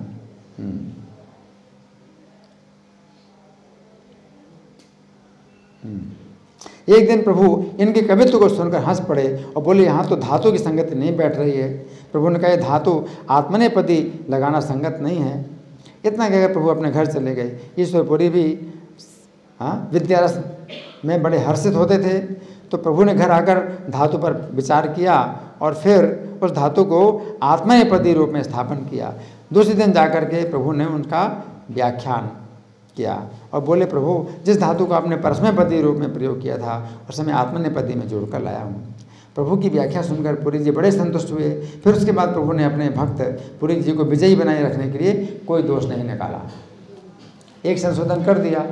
एक दिन प्रभु इनके कवित्व को सुनकर हंस पड़े और बोले, यहाँ तो धातु की संगति नहीं बैठ रही है। प्रभु ने कहा, धातु आत्मनेपति लगाना संगत नहीं है। इतना कहकर प्रभु अपने घर चले गए। ईश्वरपुरी भी विद्यारस में बड़े हर्षित होते थे, तो प्रभु ने घर आकर धातु पर विचार किया और फिर उस धातु को आत्मनेपदी रूप में स्थापन किया। दूसरे दिन जाकर के प्रभु ने उनका व्याख्यान किया और बोले, प्रभु जिस धातु को आपने परस्मैपदी रूप में प्रयोग किया था उस समय आत्मनेपदी में जोड़कर लाया हूँ। प्रभु की व्याख्या सुनकर पुरी जी बड़े संतुष्ट हुए। फिर उसके बाद प्रभु ने अपने भक्त पुरी जी को विजयी बनाए रखने के लिए कोई दोष नहीं निकाला, एक संशोधन कर दिया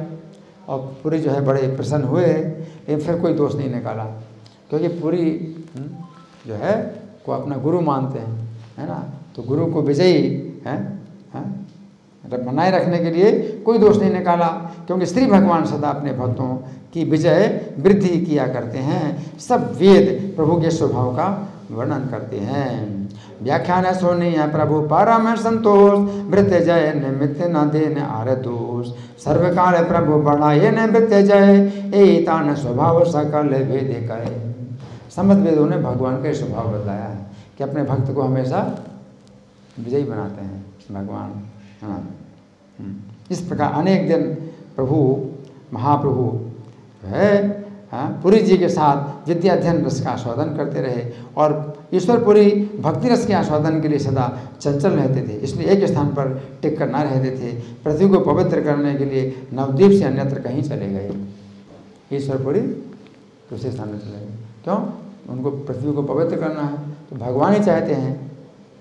और पुरी जो है बड़े प्रसन्न हुए, लेकिन फिर कोई दोष नहीं निकाला, क्योंकि पुरी जो है को अपना गुरु मानते हैं, है ना। तो गुरु को विजयी बनाए रखने के लिए कोई दोष नहीं निकाला, क्योंकि श्री भगवान सदा अपने भक्तों की विजय वृद्धि किया करते हैं। सब वेद प्रभु के स्वभाव का वर्णन करते हैं। व्याख्यान सुनी है प्रभु परम संतोष, मृत्य जय निमित्त न देन आर दोष, सर्वकाल प्रभु बढ़ाए न मृत्य जय, एतान स्वभाव सकल वेद कहे। समस्त वेदों ने भगवान का स्वभाव बताया है कि अपने भक्त को हमेशा विजयी बनाते हैं भगवान। हाँ, इस प्रकार अनेक दिन प्रभु महाप्रभु है पुरी जी के साथ विद्या अध्ययन रस का आस्वादन करते रहे और ईश्वरपुरी भक्ति रस के आस्वादन के लिए सदा चंचल रहते थे, इसलिए एक स्थान पर टिक कर न रहते थे। पृथ्वी को पवित्र करने के लिए नवद्वीप से अन्यत्र कहीं चले गए। ईश्वरपुरी दूसरे स्थान में चले गए। क्यों? उनको पृथ्वी को पवित्र करना है, तो भगवान ही चाहते हैं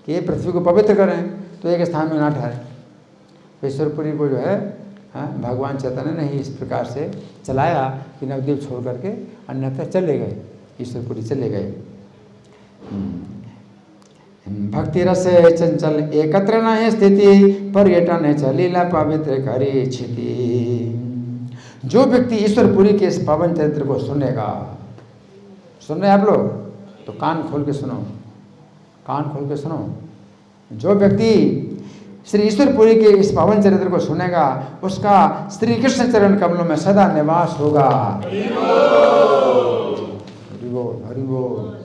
कि ये पृथ्वी को पवित्र करें, तो एक स्थान में ना ठहरे। ईश्वरपुरी को जो है भगवान चैतन्य ने ही इस प्रकार से चलाया कि नवद्वीप छोड़ करके अन्यत्र चले गए, ईश्वरपुरी चले गए। भक्ति रसे चंचल एकत्र नहीं स्थिति, पर्यटन चलीला पवित्र करी छिति। जो व्यक्ति ईश्वरपुरी के इस पावन चरित्र को सुनेगा, सुन रहे आप लोग तो कान खोल के सुनो, कान खोल के सुनो। जो व्यक्ति श्री ईश्वरपुरी के इस पावन चरित्र को सुनेगा, उसका श्री कृष्ण चरण कमलों में सदा निवास होगा। हरि बोल, हरि बोल,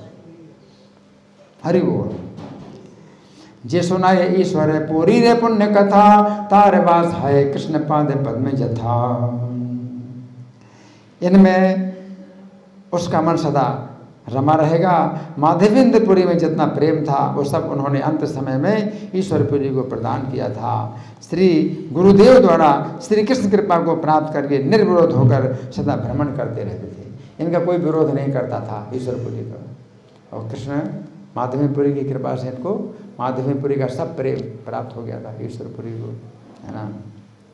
हरि बोल। जे सुनाए ईश्वर पूरी रे पुण्य कथा, तारे वास है कृष्ण पाद पद में जथा। इनमें उसका मन सदा रमा रहेगा। माधवेंद्रपुरी में जितना प्रेम था वो सब उन्होंने अंत समय में ईश्वरपुरी को प्रदान किया था। श्री गुरुदेव द्वारा श्री कृष्ण कृपा को प्राप्त करके निर्विरोध होकर सदा भ्रमण करते रहते थे। इनका कोई विरोध नहीं करता था ईश्वरपुरी का। और कृष्ण माधवेंद्रपुरी की कृपा से इनको माधवेंद्रपुरी का सब प्रेम प्राप्त हो गया था ईश्वरपुरी को, है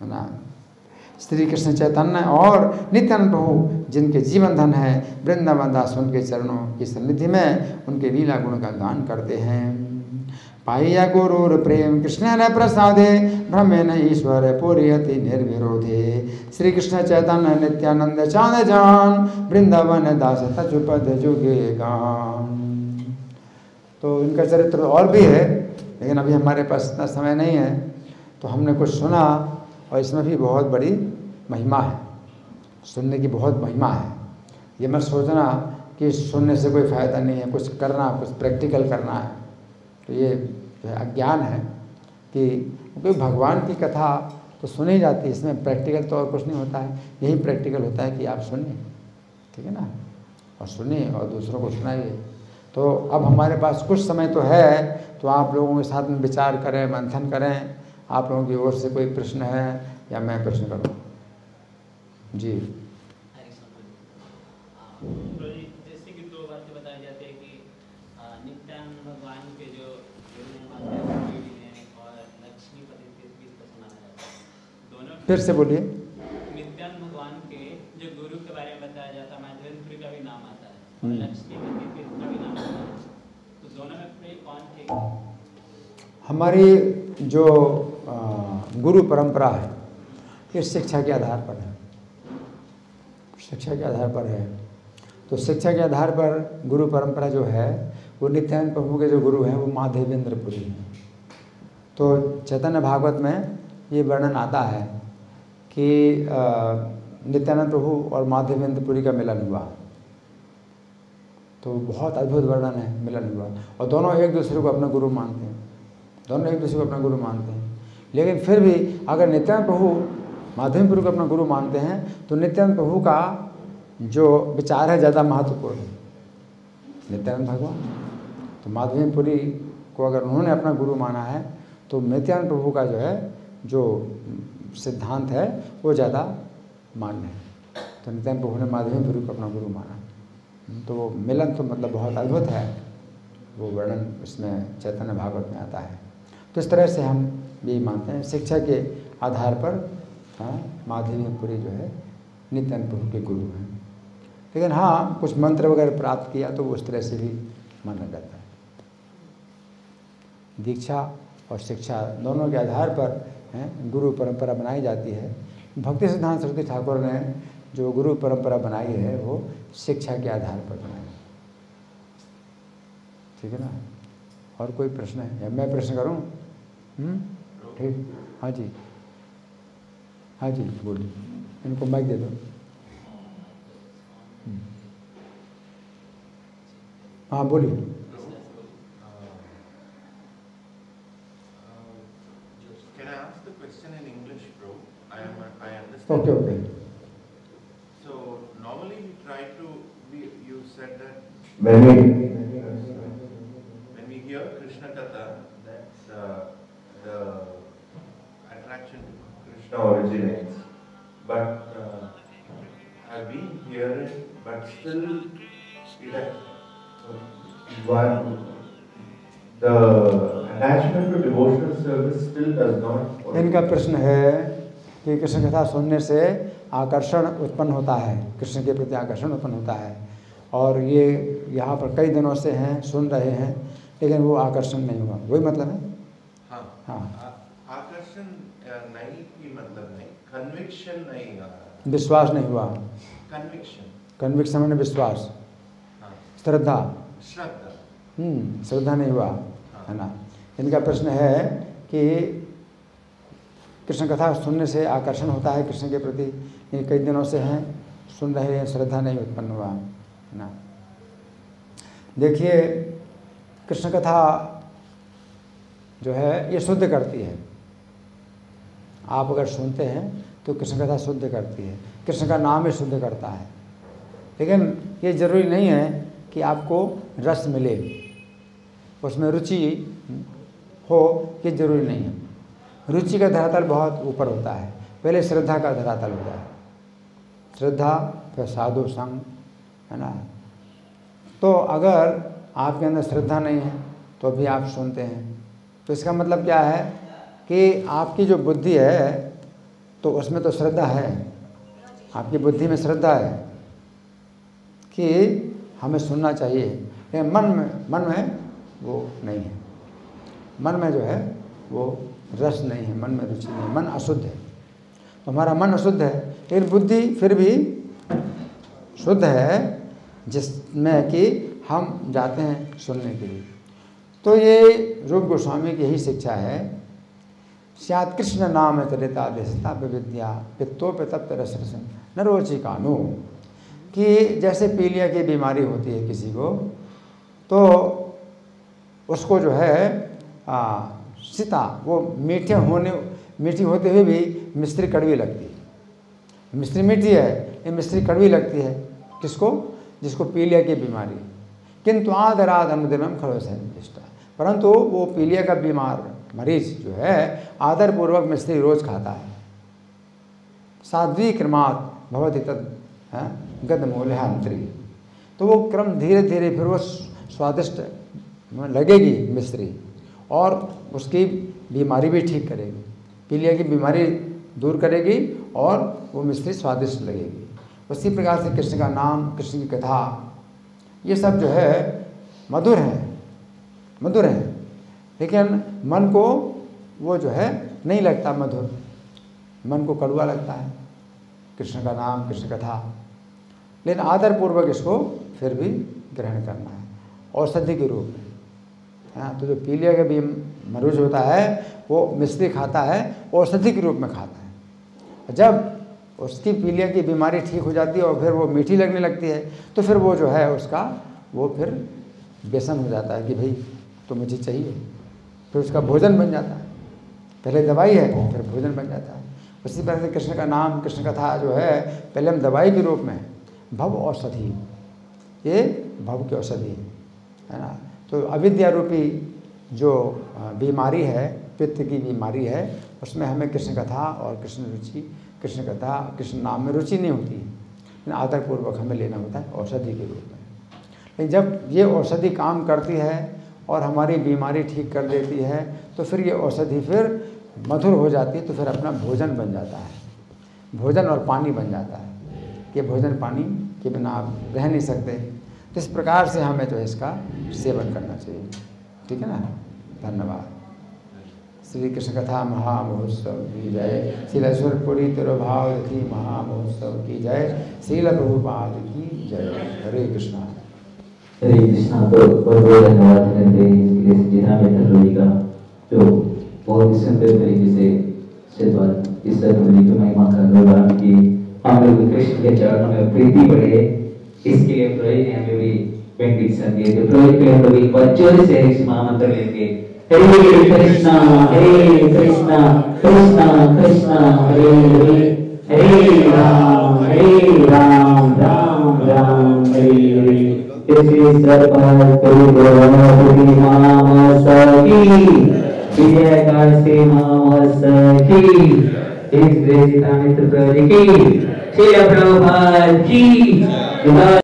ना। श्री कृष्ण चैतन्य और नित्यानंद प्रभु जिनके जीवन धन है, वृंदावन दास उनके चरणों की सन्निधि में उनके लीला गुण का गान करते हैं। पाइया गुरुर प्रेम कृष्ण ने प्रसादे, भ्रमे न ईश्वर पुरियति निर्विरोधे। श्री कृष्ण चैतन्य नित्यानंद चांद जान, वृंदावन दास तजुपद जुगे गान। तो इनका चरित्र और भी है, लेकिन अभी हमारे पास इतना समय नहीं है, तो हमने कुछ सुना और इसमें भी बहुत बड़ी महिमा है, सुनने की बहुत महिमा है। ये मत सोचना कि सुनने से कोई फ़ायदा नहीं है, कुछ करना, कुछ प्रैक्टिकल करना है। तो ये जो है अज्ञान है कि क्योंकि भगवान की कथा तो सुनी जाती है, इसमें प्रैक्टिकल तो और कुछ नहीं होता है। यही प्रैक्टिकल होता है कि आप सुनिए, ठीक है ना, और सुनिए और दूसरों को सुनाइए। तो अब हमारे पास कुछ समय तो है, तो आप लोगों के साथ में विचार करें, मंथन करें। आप लोगों की ओर से कोई प्रश्न है या मैं प्रश्न करूँ? जी। जैसे कि दो बातें बताई जाती है कि नित्यानंद भगवान के जो और लक्ष्मीपति के बीच का सुनाया जाता है, दोनों फिर से बोलिए। नित्यानंद भगवान के जो गुरु के बारे में बताया जाता है, माधवेंद्रपुरी का भी नाम आता है और लक्ष्मीपति के का भी नाम आता है, तो दोनों में कौन ठीक? हमारी जो गुरु परंपरा है ये शिक्षा के आधार पर है, शिक्षा के आधार पर है। तो शिक्षा के आधार पर गुरु परंपरा जो है वो नित्यानंद प्रभु के जो गुरु हैं वो माधवेंद्रपुरी हैं। तो चैतन्य भागवत में ये वर्णन आता है कि नित्यानंद प्रभु और माधवेंद्रपुरी का मिलन हुआ। तो बहुत अद्भुत वर्णन है, मिलन हुआ, और दोनों एक दूसरे को अपना गुरु मानते हैं, दोनों एक दूसरे को अपना गुरु मानते हैं। लेकिन फिर भी अगर नित्यानंद प्रभु माधवेंद्रपुरी को अपना गुरु मानते हैं तो नित्यानंद प्रभु का जो विचार है ज़्यादा महत्वपूर्ण है, नित्यानंद भगवान। तो माधवेंद्रपुरी को अगर उन्होंने अपना गुरु माना है तो नित्यानंद प्रभु का जो है जो सिद्धांत है वो ज़्यादा मान्य है। तो नित्यानंद प्रभु ने माधवेंद्रपुरी को अपना गुरु माना, तो वो मिलन तो मतलब बहुत अद्भुत है, वो वर्णन इसमें चैतन्य भागवत में आता है। तो इस तरह से हम यही मानते हैं, शिक्षा के आधार पर माधवेंद्रपुरी जो है नित्यानंद प्रभु के गुरु हैं। लेकिन हाँ, कुछ मंत्र वगैरह प्राप्त किया तो उस तरह से भी माना जाता है। दीक्षा और शिक्षा दोनों के आधार पर गुरु परंपरा बनाई जाती है। भक्ति सिद्धांत सरस्वती ठाकुर ने जो गुरु परंपरा बनाई है वो शिक्षा के आधार पर बनाई, ठीक है ना। और कोई प्रश्न है या मैं प्रश्न करूं? ठीक, हाँ जी, हाँ जी बोलिए, इनको माइक दे दो। हाँ बोलिए। Can I ask the question in English, bro? I understand. Okay, okay. So normally we try to. You said that when we hear Krishna Katha, that's the attraction to Krishna originates. But I've been hearing, but still it has the attachment to devotional service still does not. इनका प्रश्न है कि कृष्ण कथा सुनने से आकर्षण उत्पन्न होता है, कृष्ण के प्रति आकर्षण उत्पन्न होता है, और ये यहाँ पर कई दिनों से हैं, सुन रहे हैं, लेकिन वो आकर्षण नहीं हुआ, वही मतलब है। हाँ, आकर्षण नहीं की मतलब नहीं, कन्विक्शन नहीं, विश्वास नहीं हुआ। कन्विक्शन मैंने विश्वास, श्रद्धा श्रद्धा नहीं हुआ, है ना। इनका प्रश्न है कि कृष्ण कथा सुनने से आकर्षण होता है कृष्ण के प्रति, ये कई दिनों से हैं, सुन रहे हैं, श्रद्धा नहीं उत्पन्न हुआ, है ना। देखिए, कृष्ण कथा जो है ये शुद्ध करती है। आप अगर सुनते हैं तो कृष्ण कथा शुद्ध करती है, कृष्ण का नाम ही शुद्ध करता है। लेकिन ये ज़रूरी नहीं है कि आपको रस मिले, उसमें रुचि हो, ये ज़रूरी नहीं है। रुचि का धरातल बहुत ऊपर होता है, पहले श्रद्धा का धरातल होता है, श्रद्धा फिर साधु संग, है ना। तो अगर आपके अंदर श्रद्धा नहीं है तो भी आप सुनते हैं, तो इसका मतलब क्या है कि आपकी जो बुद्धि है तो उसमें तो श्रद्धा है, आपकी बुद्धि में श्रद्धा है कि हमें सुनना चाहिए, लेकिन मन में वो नहीं है, मन में जो है वो रस नहीं है, मन में रुचि नहीं है, मन अशुद्ध है। तो हमारा मन अशुद्ध है, लेकिन बुद्धि फिर भी शुद्ध है, जिसमें कि हम जाते हैं सुनने के लिए। तो ये रूप गोस्वामी की यही शिक्षा है, स्यात् कृष्ण नाम चरिता देशता विद्या पित्तोपितप्त रसरसं न रोचि कानो, कि जैसे पीलिया की बीमारी होती है किसी को, तो उसको जो है सीता वो मीठी होते हुए भी मिश्री कड़वी लगती है। मिश्री मीठी है, ये मिश्री कड़वी लगती है किसको? जिसको पीलिया की बीमारी। किंतु आदराद अनुदिनम खड़ोस है निष्ठा, परंतु वो पीलिया का बीमार मरीज जो है आदरपूर्वक मिश्री रोज खाता है। साध्वी क्रमात् भवति तद गदमूल्यांतरी, तो वो क्रम धीरे धीरे फिर वो स्वादिष्ट लगेगी मिश्री, और उसकी बीमारी भी ठीक करेगी, पीलिया की बीमारी दूर करेगी और वो मिश्री स्वादिष्ट लगेगी। उसी प्रकार से कृष्ण का नाम, कृष्ण की कथा, ये सब जो है मधुर है, लेकिन मन को वो जो है नहीं लगता मधुर, मन को कड़वा लगता है कृष्ण का नाम, कृष्ण कथा। लेकिन आदरपूर्वक इसको फिर भी ग्रहण करना है औषधि के रूप में। हाँ, तो जो पीलिया का भी मरीज होता है वो मिश्री खाता है, औषधि के रूप में खाता है। जब उसकी पीलिया की बीमारी ठीक हो जाती है और फिर वो मीठी लगने लगती है, तो फिर वो जो है उसका वो फिर व्यसन हो जाता है कि भाई तो मुझे चाहिए, फिर उसका भोजन बन जाता है। पहले दवाई है फिर भोजन बन जाता है। उसी तरह से कृष्ण का नाम, कृष्ण कथा जो है पहले हम दवाई के रूप में, भव औषधि, ये भव की औषधि है ना। तो अविद्या रूपी जो बीमारी है, पित्त की बीमारी है, उसमें हमें कृष्ण कथा और कृष्ण रुचि, कृष्ण कथा कृष्ण नाम में रुचि नहीं होती है, लेकिन आदरपूर्वक हमें लेना होता है औषधि के रूप में। लेकिन जब ये औषधि काम करती है और हमारी बीमारी ठीक कर देती है, तो फिर ये औषधि फिर मधुर हो जाती है, तो फिर अपना भोजन बन जाता है, भोजन और पानी बन जाता है। ये भोजन पानी के बिना आप रह नहीं सकते। तो इस प्रकार से हमें जो है इसका सेवन करना चाहिए, ठीक है ना। धन्यवाद। श्री कृष्ण कथा महामहोत्सव की जय, श्रीलेश्वर पुरी तिरुभाव की महामहोत्सव की जय, श्रील प्रभुपाद की जय। हरे कृष्णा। हरे कृष्णा। तो बहुत बहुत धन्यवाद करते हैं जिना मेहतर का, जो बहुत ही सुंदर तरीके से इस सर्वमणि की महिमा का गुणगान की हम लोग कृष्ण के चरणों में प्रीति बढ़े, इसके लिए प्रभु ने हमें भी बेनिडिक्शन दिए। तो प्रभु के लिए हम लोग एक बार जोर से इस महामंत्र लेंगे, हरे कृष्णा कृष्णा कृष्णा हरे हरे, हरे राम राम राम हरे हरे। इसी सरकार करुणावती महामहोत्सव की विजय काशी महामहोत्सव की, इस मित्र प्रभु की, श्री प्रभुपाद की।